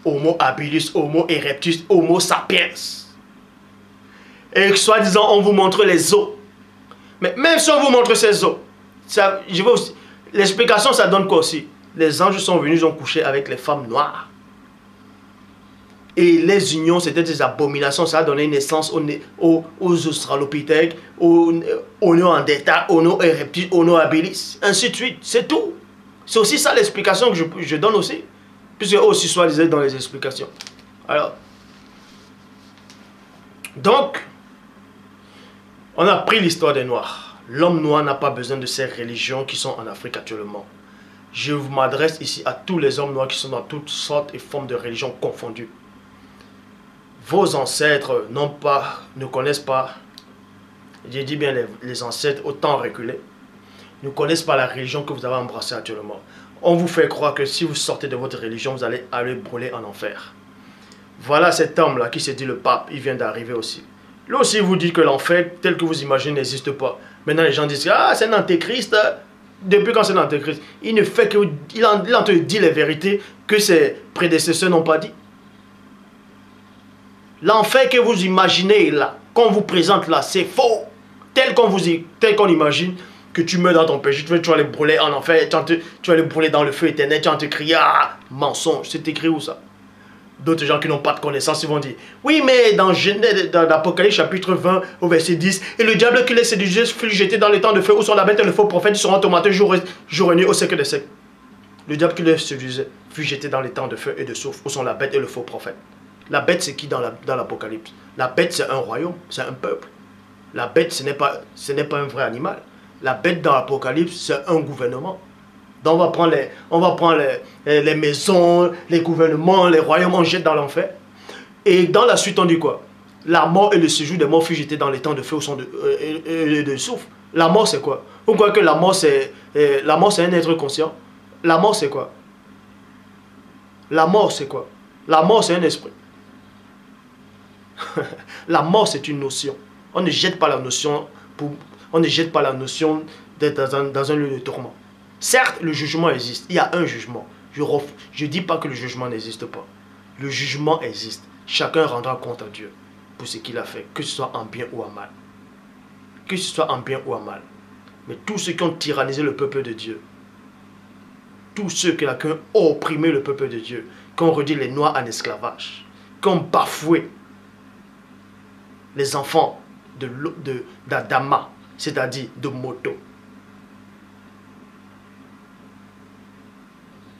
Homo habilis, Homo erectus, Homo sapiens. Et soi-disant, on vous montre les os. Mais même si on vous montre ces os, l'explication, ça donne quoi aussi? Les anges sont venus, ils ont couché avec les femmes noires. Et les unions, c'était des abominations. Ça a donné naissance aux Australopithèques, aux Néandertal, aux Homo erectus, aux Homo habilis. Ainsi de suite. C'est tout. C'est aussi ça l'explication que je donne aussi. Puisque aussi soit disait dans les explications. Alors. Donc, on a pris l'histoire des Noirs. L'homme noir n'a pas besoin de ces religions qui sont en Afrique actuellement. Je m'adresse ici à tous les hommes noirs qui sont dans toutes sortes et formes de religions confondues. Vos ancêtres ne connaissent pas, j'ai dit bien les ancêtres au temps reculé, ne connaissent pas la religion que vous avez embrassée actuellement. On vous fait croire que si vous sortez de votre religion, vous allez brûler en enfer. Voilà cet homme-là qui se dit le pape, il vient d'arriver aussi. Lui aussi vous dit que l'enfer tel que vous imaginez n'existe pas. Maintenant les gens disent, ah c'est un antéchrist. Depuis quand c'est un antéchrist? Il ne fait que, il en te dit les vérités que ses prédécesseurs n'ont pas dit. L'enfer que vous imaginez là, qu'on vous présente là, c'est faux. Tel qu'on imagine que tu meurs dans ton péché, tu vas aller brûler en enfer, tu vas aller brûler dans le feu éternel, tu vas te crier, ah, mensonge, c'est écrit où ça? D'autres gens qui n'ont pas de connaissance, ils vont dire, oui, mais dans l'Apocalypse chapitre 20, au verset 10, et le diable qui les séduisait fut jeté dans les temps de feu, où sont la bête et le faux prophète, ils seront tourmentés jour et nuit au siècle des siècles. Le diable qui les séduisait fut jeté dans les temps de feu et de soufre, où sont la bête et le faux prophète. La bête, c'est qui dans l'Apocalypse? La bête, c'est un royaume, c'est un peuple. La bête, ce n'est pas un vrai animal. La bête dans l'Apocalypse, c'est un gouvernement. Donc on va prendre les maisons, les gouvernements, les royaumes, on jette dans l'enfer. Et dans la suite, on dit quoi? La mort et le séjour des morts fut jeté dans les temps de feu et de soufre. La mort, c'est quoi? Vous croyez que la mort, c'est un être conscient? La mort, c'est quoi? La mort, c'est quoi? La mort, c'est un esprit. La mort, c'est une notion. On ne jette pas la notion dans un lieu de tourment. Certes, le jugement existe. Il y a un jugement. Je ne dis pas que le jugement n'existe pas. Le jugement existe. Chacun rendra compte à Dieu pour ce qu'il a fait, que ce soit en bien ou en mal. que ce soit en bien ou en mal. Mais tous ceux qui ont tyrannisé le peuple de Dieu, tous ceux qui ont opprimé le peuple de Dieu, qui ont réduit les Noirs en esclavage, qui ont bafoué les enfants d'Adama, c'est-à-dire de Moto,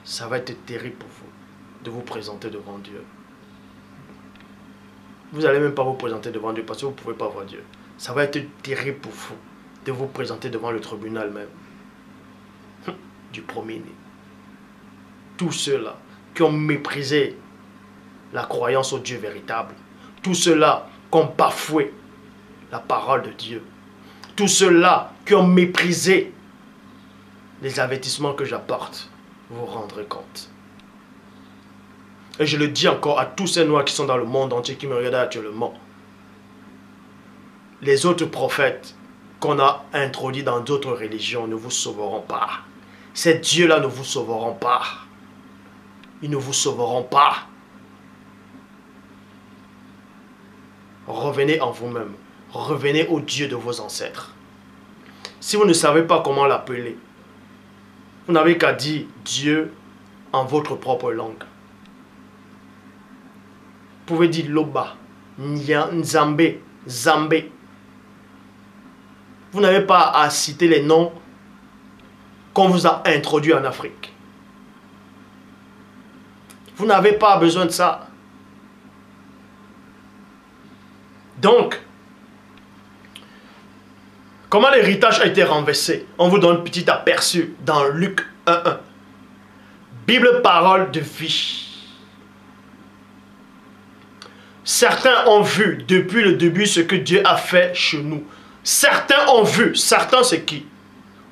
ça va être terrible pour vous de vous présenter devant Dieu. Vous n'allez même pas vous présenter devant Dieu parce que vous ne pouvez pas voir Dieu. Ça va être terrible pour vous de vous présenter devant le tribunal même du premier-né. Tous ceux-là qui ont méprisé la croyance au Dieu véritable, tous ceux-là qui ont bafoué la parole de Dieu, tous ceux-là qui ont méprisé les avertissements que j'apporte, vous vous rendrez compte. Et je le dis encore à tous ces Noirs qui sont dans le monde entier, qui me regardent actuellement. Les autres prophètes qu'on a introduits dans d'autres religions ne vous sauveront pas. Ces dieux-là ne vous sauveront pas. Ils ne vous sauveront pas. Revenez en vous-même. Revenez au Dieu de vos ancêtres. Si vous ne savez pas comment l'appeler, vous n'avez qu'à dire Dieu en votre propre langue. Vous pouvez dire Loba, Nzambe, Zambé. Vous n'avez pas à citer les noms qu'on vous a introduits en Afrique. Vous n'avez pas besoin de ça. Donc, comment l'héritage a été renversé? On vous donne un petit aperçu dans Luc 1:1. Bible, parole de vie. Certains ont vu depuis le début ce que Dieu a fait chez nous. Certains ont vu. Certains c'est qui?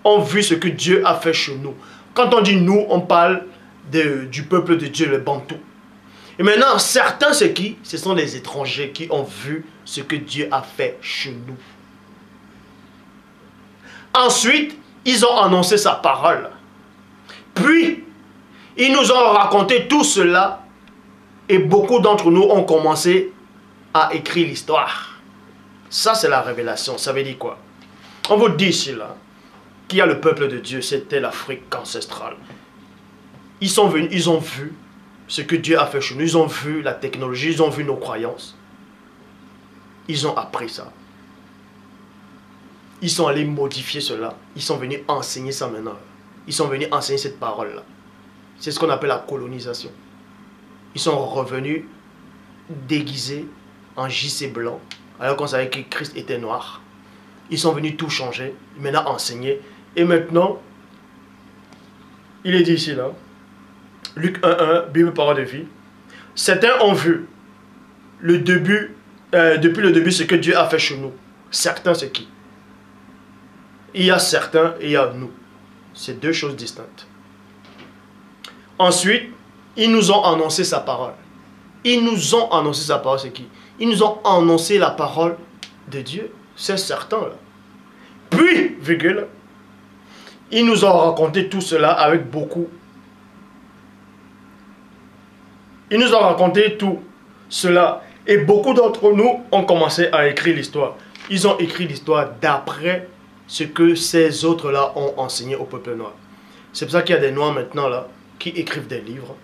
Ont vu ce que Dieu a fait chez nous. Quand on dit nous, on parle du peuple de Dieu, le Bantou. Et maintenant, certains c'est qui? Ce sont les étrangers qui ont vu ce que Dieu a fait chez nous. Ensuite, ils ont annoncé sa parole. Puis, ils nous ont raconté tout cela. Et beaucoup d'entre nous ont commencé à écrire l'histoire. Ça, c'est la révélation. Ça veut dire quoi? On vous dit ici, là, qu'il y a le peuple de Dieu, c'était l'Afrique ancestrale. Ils sont venus, ils ont vu ce que Dieu a fait chez nous. Ils ont vu la technologie, ils ont vu nos croyances. Ils ont appris ça. Ils sont allés modifier cela. Ils sont venus enseigner ça maintenant. Ils sont venus enseigner cette parole-là. C'est ce qu'on appelle la colonisation. Ils sont revenus déguisés en JC blanc, alors qu'on savait que Christ était noir. Ils sont venus tout changer, maintenant enseigner. Et maintenant, il est dit ici, là, Luc 1:1, Bible, parole de vie. Certains ont vu le début, depuis le début ce que Dieu a fait chez nous. Certains, c'est qui? Il y a certains et il y a nous. C'est deux choses distinctes. Ensuite, ils nous ont annoncé sa parole. Ils nous ont annoncé sa parole, c'est qui? Ils nous ont annoncé la parole de Dieu. C'est certain, là. Puis, virgule, ils nous ont raconté tout cela avec beaucoup. Ils nous ont raconté tout cela. Et beaucoup d'entre nous ont commencé à écrire l'histoire. Ils ont écrit l'histoire d'après ce que ces autres-là ont enseigné au peuple noir. C'est pour ça qu'il y a des Noirs maintenant, là, qui écrivent des livres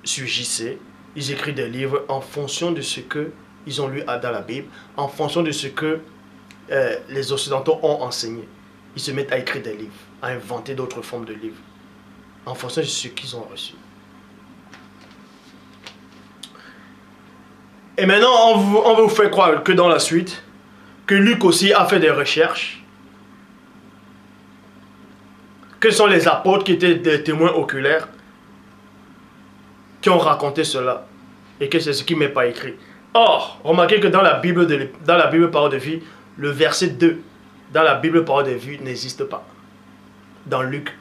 sur JC, ils écrivent des livres en fonction de ce qu'ils ont lu dans la Bible, en fonction de ce que les Occidentaux ont enseigné. Ils se mettent à écrire des livres, à inventer d'autres formes de livres, en fonction de ce qu'ils ont reçu. Et maintenant, on vous fait croire que dans la suite, que Luc aussi a fait des recherches, que ce sont les apôtres qui étaient des témoins oculaires, qui ont raconté cela et que c'est ce qui n'est pas écrit. Or, remarquez que dans la Bible parole de vie, le verset 2 dans la Bible parole de vie n'existe pas. Dans Luc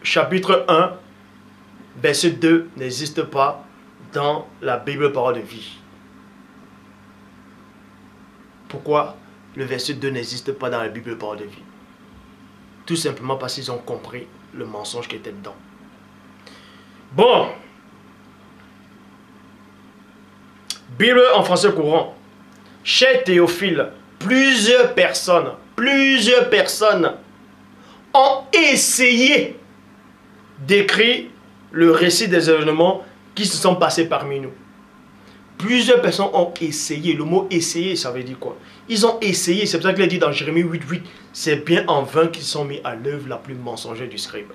chapitre 1, verset 2 n'existe pas dans la Bible parole de vie. Pourquoi le verset 2 n'existe pas dans la Bible parole de vie? Tout simplement parce qu'ils ont compris le mensonge qui était dedans. Bon, Bible en français courant. cher Théophile, plusieurs personnes ont essayé d'écrire le récit des événements qui se sont passés parmi nous. Plusieurs personnes ont essayé. Le mot essayer, ça veut dire quoi? Ils ont essayé. C'est pour ça qu'il est dit dans Jérémie 8:8, c'est bien en vain qu'ils sont mis à l'œuvre la plus mensongère du scribe.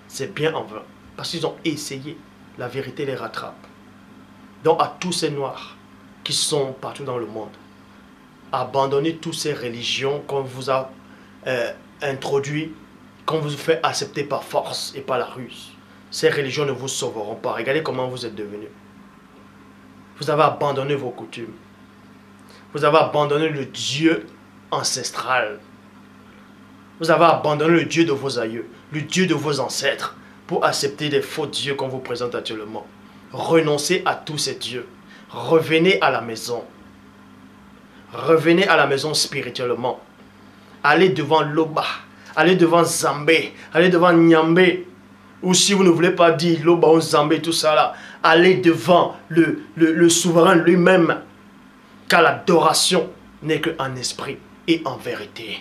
C'est bien en vain. Parce qu'ils ont essayé. La vérité les rattrape. Donc à tous ces noirs qui sont partout dans le monde, abandonnez toutes ces religions qu'on vous a introduites, qu'on vous fait accepter par force et par la ruse. Ces religions ne vous sauveront pas. Regardez comment vous êtes devenus. Vous avez abandonné vos coutumes. Vous avez abandonné le Dieu ancestral. Vous avez abandonné le Dieu de vos aïeux, le Dieu de vos ancêtres, pour accepter les faux dieux qu'on vous présente actuellement. Renoncez à tous ces dieux. Revenez à la maison. Revenez à la maison spirituellement. Allez devant Loba. Allez devant Zambé. Allez devant Nyambé. Ou si vous ne voulez pas dire Loba ou Zambé, tout ça là. Allez devant le souverain lui-même. Car l'adoration n'est qu'en esprit et en vérité.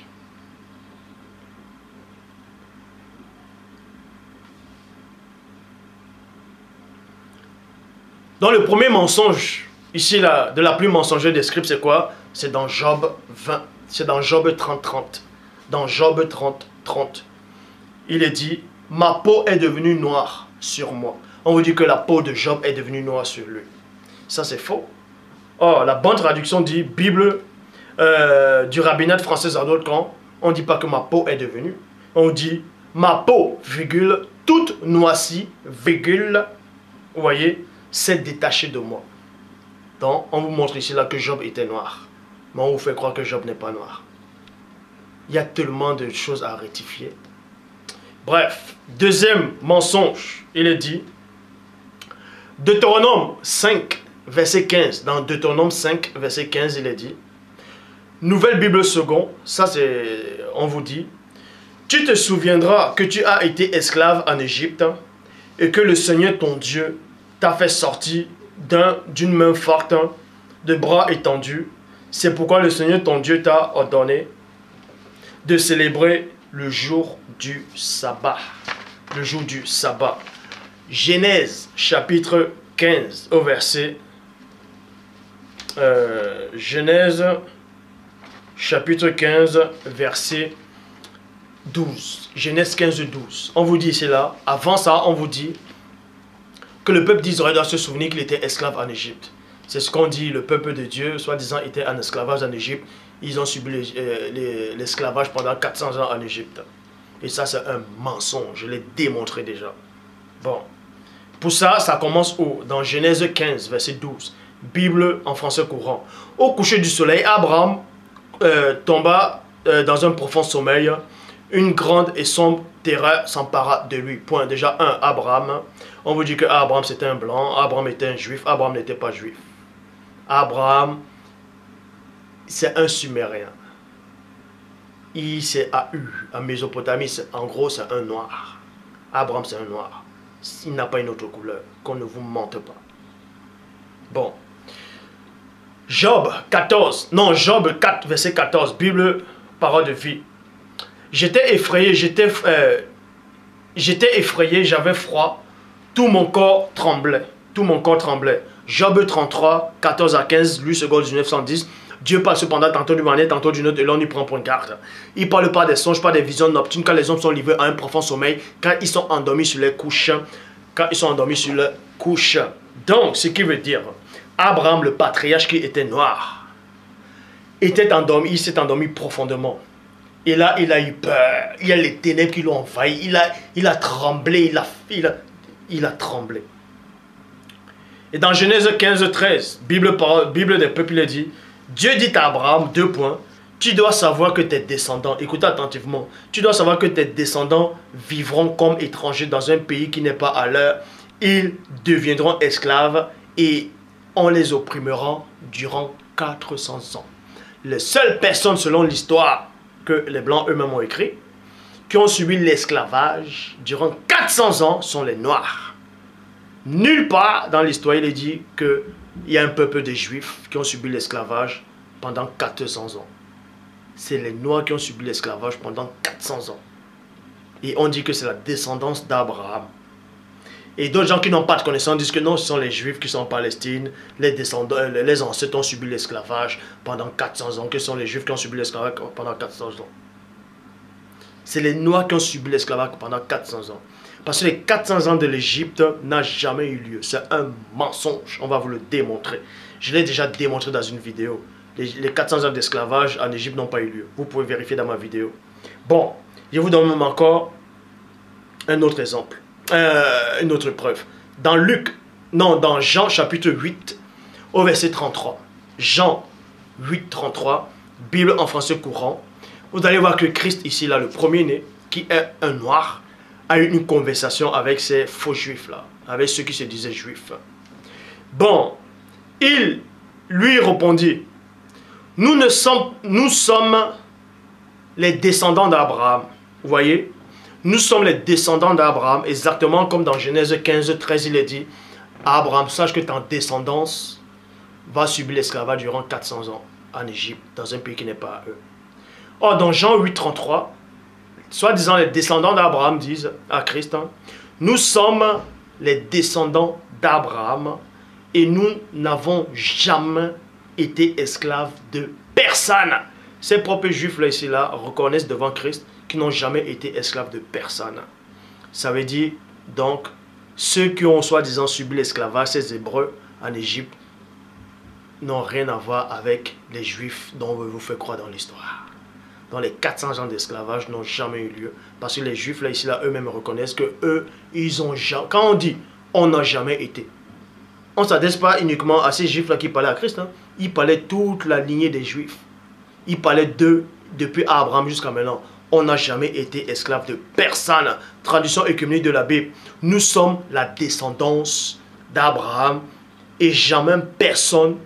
Dans le premier mensonge, ici là, de la plus mensongère des scripts, c'est quoi? C'est dans Job 20, c'est dans Job 30. Dans Job 30, il est dit, ma peau est devenue noire sur moi. On vous dit que la peau de Job est devenue noire sur lui. Ça c'est faux. Oh, la bonne traduction dit, Bible du rabbinat français en d'autres camps, on ne dit pas que ma peau est devenue. On dit, ma peau, virgule, toute noircie, virgule, vous voyez, s'est détaché de moi. Donc, on vous montre ici là que Job était noir. Mais on vous fait croire que Job n'est pas noir. Il y a tellement de choses à rectifier. Bref, deuxième mensonge, il est dit, Deutéronome 5, verset 15. Dans Deutéronome 5, verset 15, il est dit, Nouvelle Bible seconde, ça c'est, on vous dit, tu te souviendras que tu as été esclave en Égypte et que le Seigneur ton Dieu t'a fait sortir d'une main forte, de bras étendus. C'est pourquoi le Seigneur ton Dieu t'a ordonné de célébrer le jour du sabbat. Le jour du sabbat. Genèse chapitre 15 au verset... Genèse chapitre 15 verset 12. Genèse 15, 12. On vous dit cela. Avant ça, on vous dit que le peuple d'Israël doit se souvenir qu'il était esclave en Égypte. C'est ce qu'on dit, le peuple de Dieu, soi-disant, était en esclavage en Égypte. Ils ont subi l'esclavage pendant 400 ans en Égypte. Et ça, c'est un mensonge. Je l'ai démontré déjà. Bon. Pour ça, ça commence où? Dans Genèse 15, verset 12. Bible en français courant. Au coucher du soleil, Abraham tomba dans un profond sommeil. Une grande et sombre terreur s'empara de lui. Point. Déjà, Abraham. On vous dit que Abraham c'était un blanc, Abraham était un juif, Abraham n'était pas juif. Abraham, c'est un sumérien. Il c'est AU, en Mésopotamie, en gros c'est un noir. Abraham c'est un noir. Il n'a pas une autre couleur, qu'on ne vous mente pas. Bon. Job 14, non, Job 4, verset 14, Bible, parole de vie. J'étais effrayé, j'avais froid. Tout mon corps tremblait. Tout mon corps tremblait. Job 33, 14 à 15, lui, seconde 1910. Dieu parle cependant tantôt d'une manière, tantôt d'une autre, et l'on y prend pour une carte. Il ne parle pas des songes, pas des visions nocturnes, quand les hommes sont livrés à un profond sommeil, quand ils sont endormis sur les couches. Quand ils sont endormis sur les couches. Donc, ce qui veut dire, Abraham, le patriarche qui était noir, était endormi, il s'est endormi profondément. Et là, il a eu peur. Il y a les ténèbres qui l'ont envahi. Il a tremblé, il a tremblé. Et dans Genèse 15, 13, Bible des peuples, il dit, Dieu dit à Abraham, 2 points, tu dois savoir que tes descendants, écoutez attentivement, tu dois savoir que tes descendants vivront comme étrangers dans un pays qui n'est pas à leur. Ils deviendront esclaves et on les opprimera durant 400 ans. Les seules personnes, selon l'histoire que les Blancs eux-mêmes ont écrit, qui ont subi l'esclavage durant 400 ans sont les Noirs. Nulle part dans l'histoire il est dit qu'il y a un peuple de Juifs qui ont subi l'esclavage pendant 400 ans. C'est les Noirs qui ont subi l'esclavage pendant 400 ans. Et on dit que c'est la descendance d'Abraham. Et d'autres gens qui n'ont pas de connaissance disent que non, ce sont les Juifs qui sont en Palestine, les ancêtres ont subi l'esclavage pendant 400 ans, que ce sont les Juifs qui ont subi l'esclavage pendant 400 ans. C'est les Noirs qui ont subi l'esclavage pendant 400 ans. Parce que les 400 ans de l'Égypte n'a jamais eu lieu. C'est un mensonge. On va vous le démontrer. Je l'ai déjà démontré dans une vidéo. Les 400 ans d'esclavage en Égypte n'ont pas eu lieu. Vous pouvez vérifier dans ma vidéo. Bon, je vous donne même encore un autre exemple. Une autre preuve. Dans Jean chapitre 8, au verset 33. Jean 8, 33, Bible en français courant. Vous allez voir que Christ ici, là, le premier-né, qui est un noir, a eu une conversation avec ces faux juifs là, avec ceux qui se disaient juifs. Bon, il lui répondit, nous sommes les descendants d'Abraham. Vous voyez, nous sommes les descendants d'Abraham, exactement comme dans Genèse 15, 13, il est dit, Abraham, sache que ta descendance va subir l'esclavage durant 400 ans en Égypte, dans un pays qui n'est pas à eux. Or, dans Jean 8, 33, soi-disant les descendants d'Abraham disent à Christ, nous sommes les descendants d'Abraham et nous n'avons jamais été esclaves de personne. Ces propres juifs là ici là reconnaissent devant Christ qu'ils n'ont jamais été esclaves de personne. Ça veut dire donc ceux qui ont soi-disant subi l'esclavage, ces Hébreux en Égypte, n'ont rien à voir avec les juifs dont on vous fait croire dans l'histoire. Dans les 400 ans d'esclavage n'ont jamais eu lieu. Parce que les juifs là ici là eux-mêmes reconnaissent que eux, ils ont jamais. Quand on dit on n'a jamais été, on ne s'adresse pas uniquement à ces juifs là qui parlaient à Christ. Ils parlaient toute la lignée des juifs. Ils parlaient d'eux depuis Abraham jusqu'à maintenant. On n'a jamais été esclave de personne. Traduction œcuménique de la Bible. Nous sommes la descendance d'Abraham et jamais personne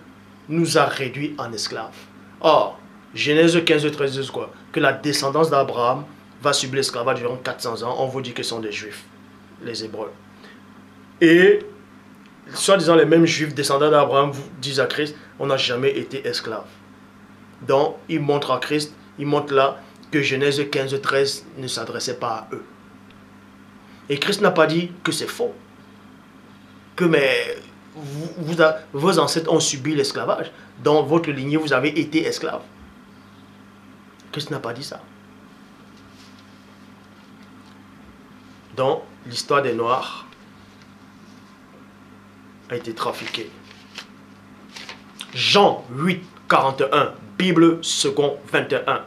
nous a réduits en esclaves. Or, Genèse 15, 13 dit quoi? Que la descendance d'Abraham va subir l'esclavage durant 400 ans. On vous dit que ce sont des juifs, les Hébreux. Et, soi-disant les mêmes juifs descendants d'Abraham disent à Christ, on n'a jamais été esclaves. Donc, ils montrent à Christ, ils montrent là que Genèse 15, 13 ne s'adressait pas à eux. Et Christ n'a pas dit que c'est faux. Que vos ancêtres ont subi l'esclavage. Dans votre lignée, vous avez été esclaves. Christ n'a pas dit ça. Donc, l'histoire des Noirs a été trafiquée. Jean 8, 41, Bible second 21.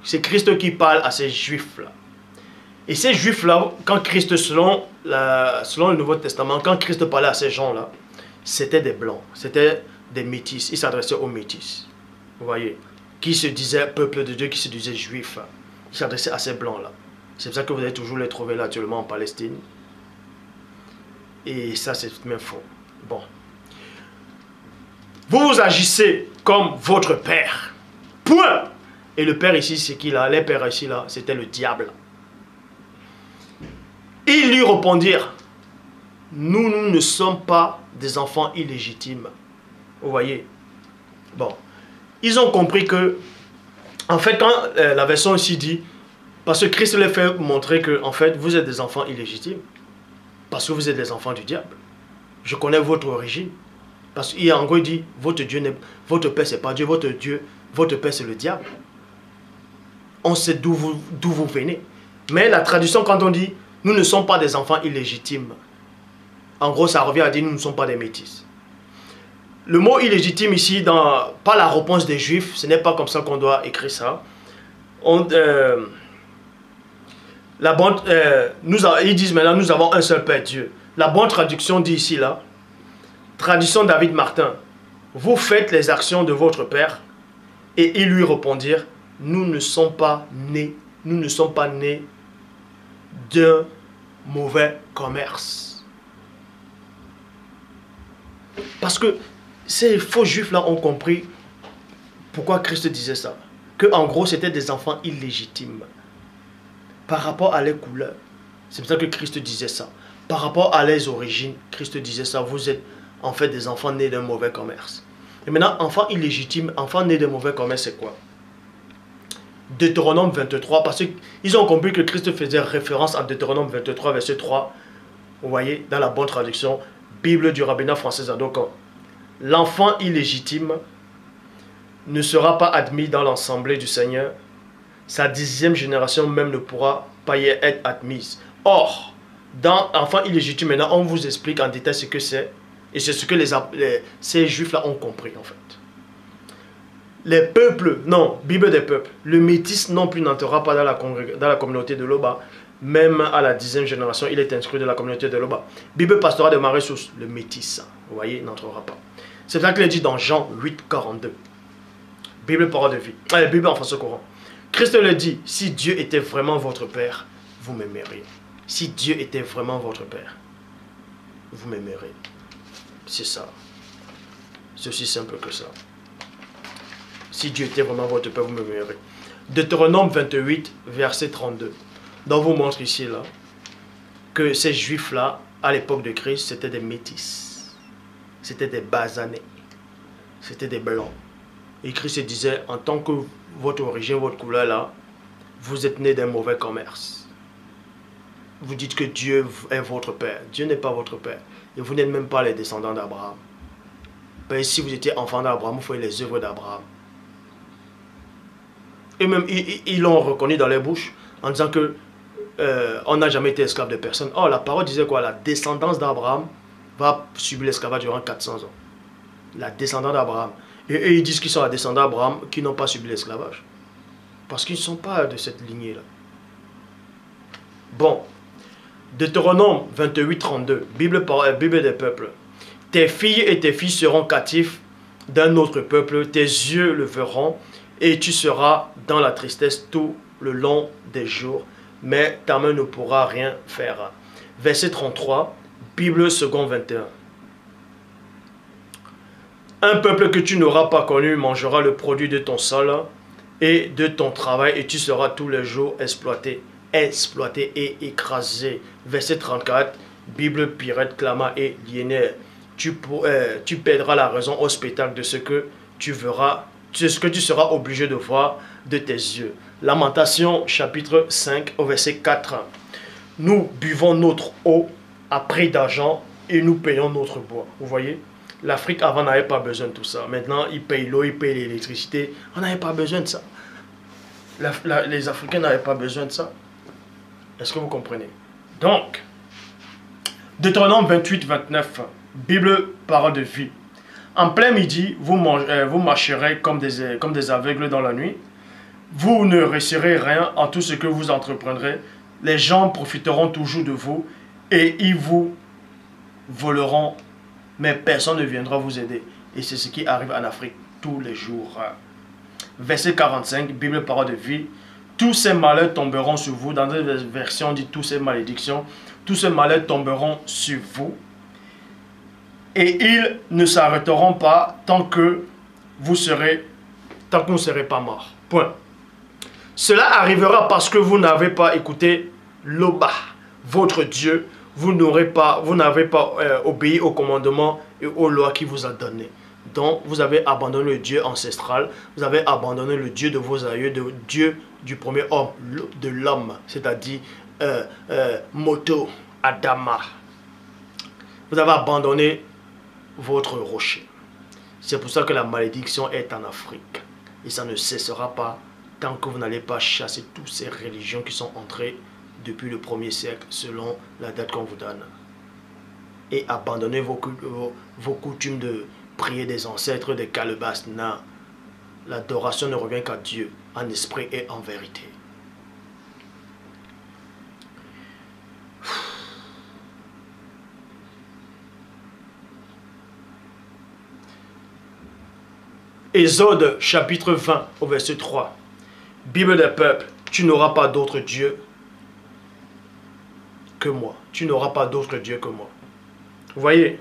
C'est Christ qui parle à ces Juifs-là. Et ces Juifs-là, quand Christ, selon le Nouveau Testament, quand Christ parlait à ces gens-là, c'était des Blancs, c'était des Métis. Il s'adressait aux Métis. Vous voyez, qui se disaient peuple de Dieu, qui se disaient Juifs. Il s'adressait à ces Blancs-là. C'est pour ça que vous allez toujours les trouver là actuellement en Palestine. Et ça, c'est tout de même faux. Bon. Vous agissez comme votre père. Point. Et le père ici, c'est qui là? Les pères ici là, c'était le diable. Ils lui répondirent, nous ne sommes pas des enfants illégitimes. Vous voyez? Bon. Ils ont compris que, en fait, quand la version ici dit, parce que Christ les fait montrer que, en fait, vous êtes des enfants illégitimes. Parce que vous êtes des enfants du diable. Je connais votre origine. Parce qu'en gros, il dit, votre père, c'est pas Dieu, votre père, c'est le diable. On sait d'où vous venez. Mais la traduction, quand on dit, nous ne sommes pas des enfants illégitimes, en gros, ça revient à dire, nous ne sommes pas des métis. Le mot illégitime ici, par la réponse des Juifs, ce n'est pas comme ça qu'on doit écrire ça. Ils disent maintenant, nous avons un seul Père Dieu. La bonne traduction dit ici, là, traduction David Martin, vous faites les actions de votre Père. Et ils lui répondirent, nous ne sommes pas nés d'un mauvais commerce. Parce que ces faux juifs là ont compris pourquoi Christ disait ça. Que en gros c'était des enfants illégitimes. Par rapport à leurs couleurs. C'est pour ça que Christ disait ça. Par rapport à leurs origines, Christ disait ça. Vous êtes en fait des enfants nés d'un mauvais commerce. Et maintenant, enfant illégitime, enfant né de mauvais commerce, c'est quoi? Deutéronome 23, parce qu'ils ont compris que Christ faisait référence à Deutéronome 23, verset 3. Vous voyez, dans la bonne traduction, Bible du rabbinat français. Donc, l'enfant illégitime ne sera pas admis dans l'assemblée du Seigneur. Sa 10e génération même ne pourra pas y être admise. Or, dans l'enfant illégitime, maintenant, on vous explique en détail ce que c'est. Et c'est ce que ces juifs-là ont compris, en fait. Les peuples, non, Bible des peuples, le métis non plus n'entrera pas dans la communauté de Loba. Même à la 10e génération, il est inscrit dans la communauté de Loba. Bible pastorale de Marie-Sous, le métis, vous voyez, n'entrera pas. C'est ça qu'il est dit dans Jean 8, 42. Bible parole de vie. Bible en français courant. Christ le dit, si Dieu était vraiment votre Père, vous m'aimeriez. Si Dieu était vraiment votre Père, vous m'aimeriez. C'est ça. C'est aussi simple que ça. Si Dieu était vraiment votre Père, vous m'aimeriez. Deutéronome 28, verset 32. Donc vous montre ici, là, que ces Juifs-là, à l'époque de Christ, c'était des métis. C'était des basanés. C'était des blancs. Et Christ disait, en tant que votre origine, votre couleur, là, vous êtes nés d'un mauvais commerce. Vous dites que Dieu est votre Père. Dieu n'est pas votre Père. Et vous n'êtes même pas les descendants d'Abraham. Ben, si vous étiez enfant d'Abraham, vous faites les œuvres d'Abraham. Et même, ils l'ont reconnu dans les bouches, en disant que on n'a jamais été esclave de personne. Oh, la parole disait quoi? La descendance d'Abraham va subir l'esclavage durant 400 ans. La descendance d'Abraham. Et ils disent qu'ils sont la descendance d'Abraham qui n'ont pas subi l'esclavage. Parce qu'ils ne sont pas de cette lignée-là. Bon. Deutéronome 28, 32. Bible des peuples. Tes filles et tes fils seront captifs d'un autre peuple. Tes yeux le verront. Et tu seras dans la tristesse tout le long des jours. Mais ta main ne pourra rien faire. Verset 33. Bible second 21. Un peuple que tu n'auras pas connu mangera le produit de ton sol et de ton travail, et tu seras tous les jours exploité et écrasé. Verset 34, Bible Pirate, Clama et Liénaire. Tu perdras la raison au spectacle de ce que tu verras, de ce que tu seras obligé de voir de tes yeux. Lamentation, chapitre 5, au verset 4. Nous buvons notre eau à prix d'argent et nous payons notre bois. Vous voyez? L'Afrique avant n'avait pas besoin de tout ça. Maintenant, ils payent l'eau, ils payent l'électricité. On n'avait pas besoin de ça. Les Africains n'avaient pas besoin de ça. Est-ce que vous comprenez? Donc, Deutéronome 28, 29, Bible, parole de vie. En plein midi, vous marcherez comme des aveugles dans la nuit. Vous ne réussirez rien en tout ce que vous entreprendrez. Les gens profiteront toujours de vous et ils vous voleront, mais personne ne viendra vous aider. Et c'est ce qui arrive en Afrique tous les jours. Verset 45, Bible, parole de vie. Tous ces malheurs tomberont sur vous. Dans cette version, on dit tous ces malédictions. Tous ces malheurs tomberont sur vous. Et ils ne s'arrêteront pas tant que vous ne serez pas morts. Point. Cela arrivera parce que vous n'avez pas écouté Loba, votre Dieu. Vous n'avez pas obéi aux commandements et aux lois qu'il vous a donnés. Donc, vous avez abandonné le Dieu ancestral, vous avez abandonné le Dieu de vos aïeux, le Dieu du premier homme, de l'homme, c'est-à-dire Moto, Adama. Vous avez abandonné votre rocher. C'est pour ça que la malédiction est en Afrique. Et ça ne cessera pas tant que vous n'allez pas chasser toutes ces religions qui sont entrées depuis le 1er siècle, selon la date qu'on vous donne. Et abandonner vos coutumes de prier des ancêtres, des calebasses. Non. L'adoration ne revient qu'à Dieu, en esprit et en vérité. Exode chapitre 20 au verset 3. Bible des peuples, tu n'auras pas d'autre Dieu que moi. Tu n'auras pas d'autre Dieu que moi. Vous voyez?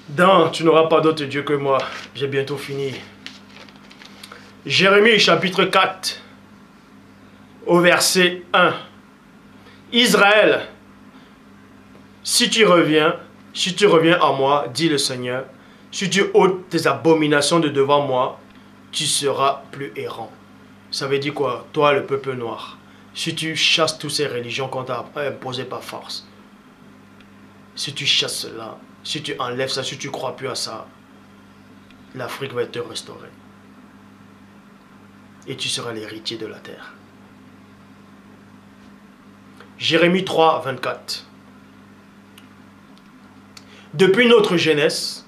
Donc, tu n'auras pas d'autre Dieu que moi. J'ai bientôt fini. Jérémie chapitre 4 au verset 1. Israël, si tu reviens à moi, dit le Seigneur, si tu ôtes tes abominations de devant moi, tu seras plus errant. Ça veut dire quoi? Toi, le peuple noir, si tu chasses toutes ces religions qu'on t'a imposées par force, si tu chasses cela, si tu enlèves ça, si tu ne crois plus à ça, l'Afrique va te restaurer. Et tu seras l'héritier de la terre. Jérémie 3, 24. Depuis notre jeunesse,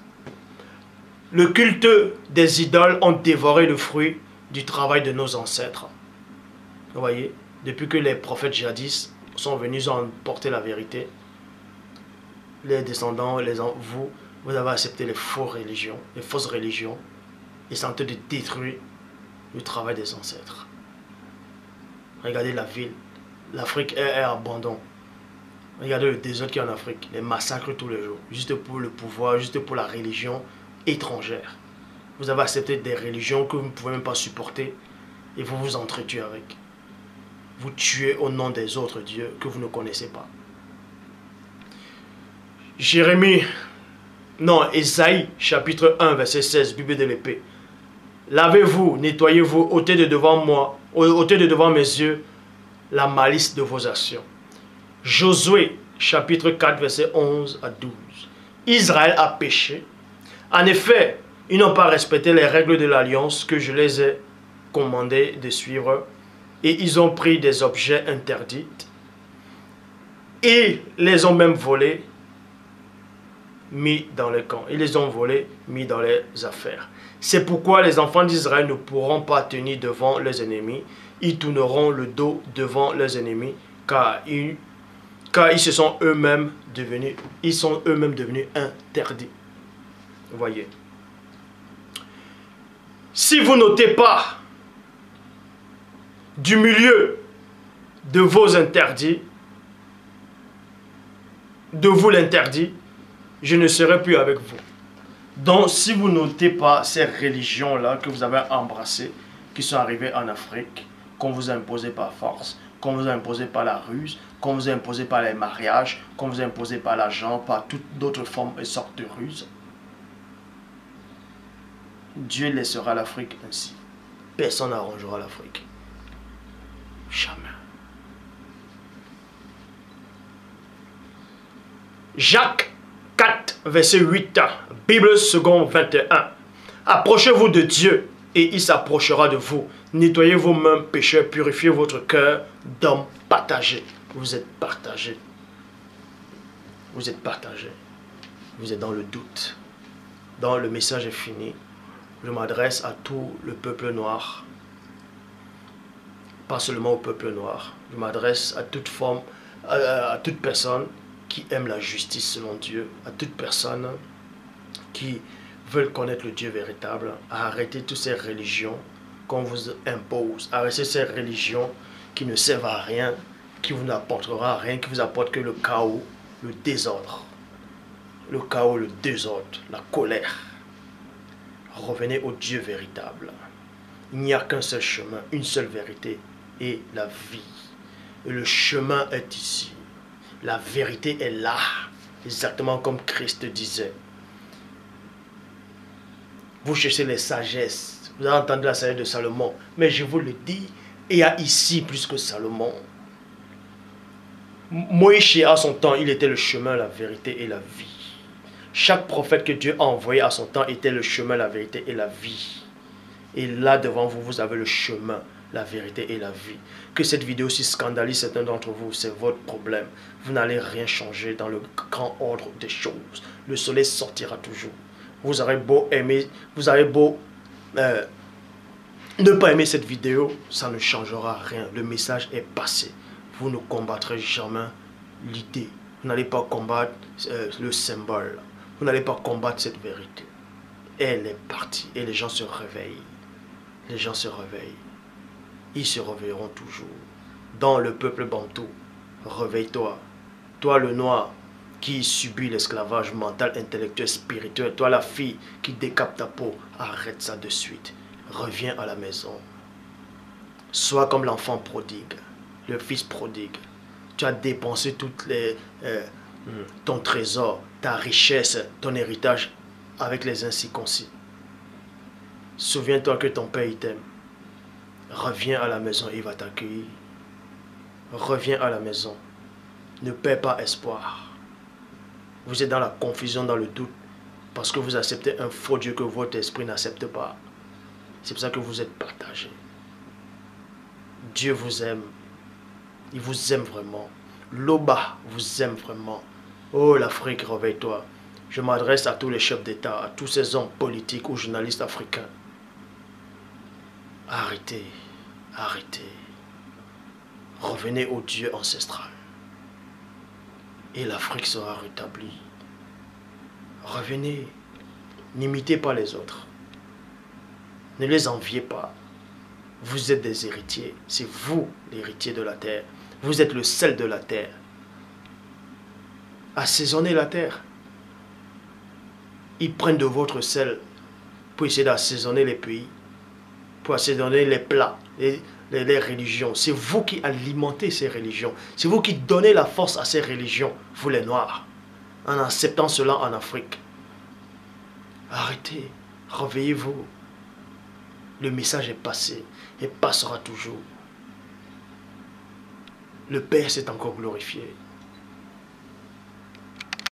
le culte des idoles ont dévoré le fruit du travail de nos ancêtres. Vous voyez, depuis que les prophètes jadis sont venus en porter la vérité, les descendants, vous avez accepté les fausses religions, et c'est en train de détruire le travail des ancêtres. Regardez la ville, l'Afrique est abandonnée. Regardez le désordre qu'il y a en Afrique, les massacres tous les jours, juste pour le pouvoir, juste pour la religion étrangère. Vous avez accepté des religions que vous ne pouvez même pas supporter et vous vous entretuez avec. Vous tuez au nom des autres dieux que vous ne connaissez pas. Ésaïe chapitre 1 verset 16, Bible de l'épée. Lavez-vous, nettoyez-vous, ôtez de devant mes yeux la malice de vos actions. Josué chapitre 4 verset 11 à 12. Israël a péché. En effet, ils n'ont pas respecté les règles de l'alliance que je les ai commandé de suivre et ils ont pris des objets interdits et les ont même volés, mis dans les camps. Ils les ont volés, mis dans les affaires. C'est pourquoi les enfants d'Israël ne pourront pas tenir devant les ennemis. Ils tourneront le dos devant les ennemis car ils sont eux-mêmes devenus interdits. Vous voyez. Si vous n'ôtez pas du milieu de vos interdits, de vous l'interdit, je ne serai plus avec vous. Donc, si vous n'ôtez pas ces religions-là que vous avez embrassées, qui sont arrivées en Afrique, qu'on vous a imposées par force, qu'on vous a imposées par la ruse, qu'on vous a imposées par les mariages, qu'on vous a imposées par l'argent, par toutes d'autres formes et sortes de ruses, Dieu laissera l'Afrique ainsi. Personne n'arrangera l'Afrique. Jamais. Jacques 4, verset 8, Bible seconde 21. Approchez-vous de Dieu et il s'approchera de vous. Nettoyez vos mains, pécheurs, purifiez votre cœur d'homme partagé. Vous êtes partagé. Vous êtes partagé. Vous êtes dans le doute. Donc le message est fini. Je m'adresse à tout le peuple noir. Pas seulement au peuple noir. Je m'adresse à toute forme, à toute personne qui aime la justice selon Dieu, à toute personne qui veut connaître le Dieu véritable, à arrêter toutes ces religions qu'on vous impose, à arrêter ces religions qui ne servent à rien, qui vous n'apportera rien, qui vous apportent que le chaos, le désordre. Le chaos, le désordre, la colère. Revenez au Dieu véritable. Il n'y a qu'un seul chemin, une seule vérité et la vie. Et le chemin est ici. La vérité est là, exactement comme Christ disait. Vous cherchez les sagesses. Vous avez entendu la sagesse de Salomon. Mais je vous le dis, il y a ici plus que Salomon. Moïse, à son temps, il était le chemin, la vérité et la vie. Chaque prophète que Dieu a envoyé à son temps était le chemin, la vérité et la vie. Et là, devant vous, vous avez le chemin, la vérité et la vie. Que cette vidéo si scandalise certains d'entre vous, c'est votre problème. Vous n'allez rien changer dans le grand ordre des choses. Le soleil sortira toujours. Vous aurez beau aimer, vous aurez beau ne pas aimer cette vidéo, ça ne changera rien. Le message est passé. Vous ne combattrez jamais l'idée. Vous n'allez pas combattre le symbole. Vous n'allez pas combattre cette vérité. Elle est partie et les gens se réveillent. Les gens se réveillent. Ils se réveilleront toujours. Dans le peuple bantou, réveille-toi. Toi le noir qui subit l'esclavage mental, intellectuel, spirituel. Toi la fille qui décape ta peau, arrête ça de suite. Reviens à la maison. Sois comme l'enfant prodigue, le fils prodigue. Tu as dépensé ton trésor, ta richesse, ton héritage avec les incirconcis. Souviens-toi que ton Père il t'aime. Reviens à la maison, il va t'accueillir. Reviens à la maison. Ne perds pas espoir. Vous êtes dans la confusion, dans le doute, parce que vous acceptez un faux Dieu que votre esprit n'accepte pas. C'est pour ça que vous êtes partagés. Dieu vous aime. Il vous aime vraiment. L'Oba vous aime vraiment. Oh l'Afrique, réveille-toi. Je m'adresse à tous les chefs d'État, à tous ces hommes politiques ou journalistes africains. Arrêtez, arrêtez. Revenez au Dieu ancestral. Et l'Afrique sera rétablie. Revenez. N'imitez pas les autres. Ne les enviez pas. Vous êtes des héritiers. C'est vous l'héritier de la terre. Vous êtes le sel de la terre. Assaisonnez la terre. Ils prennent de votre sel pour essayer d'assaisonner les pays, pour assaisonner les plats, les religions. C'est vous qui alimentez ces religions. C'est vous qui donnez la force à ces religions, vous les Noirs, en acceptant cela en Afrique. Arrêtez, réveillez-vous. Le message est passé et passera toujours. Le Père s'est encore glorifié.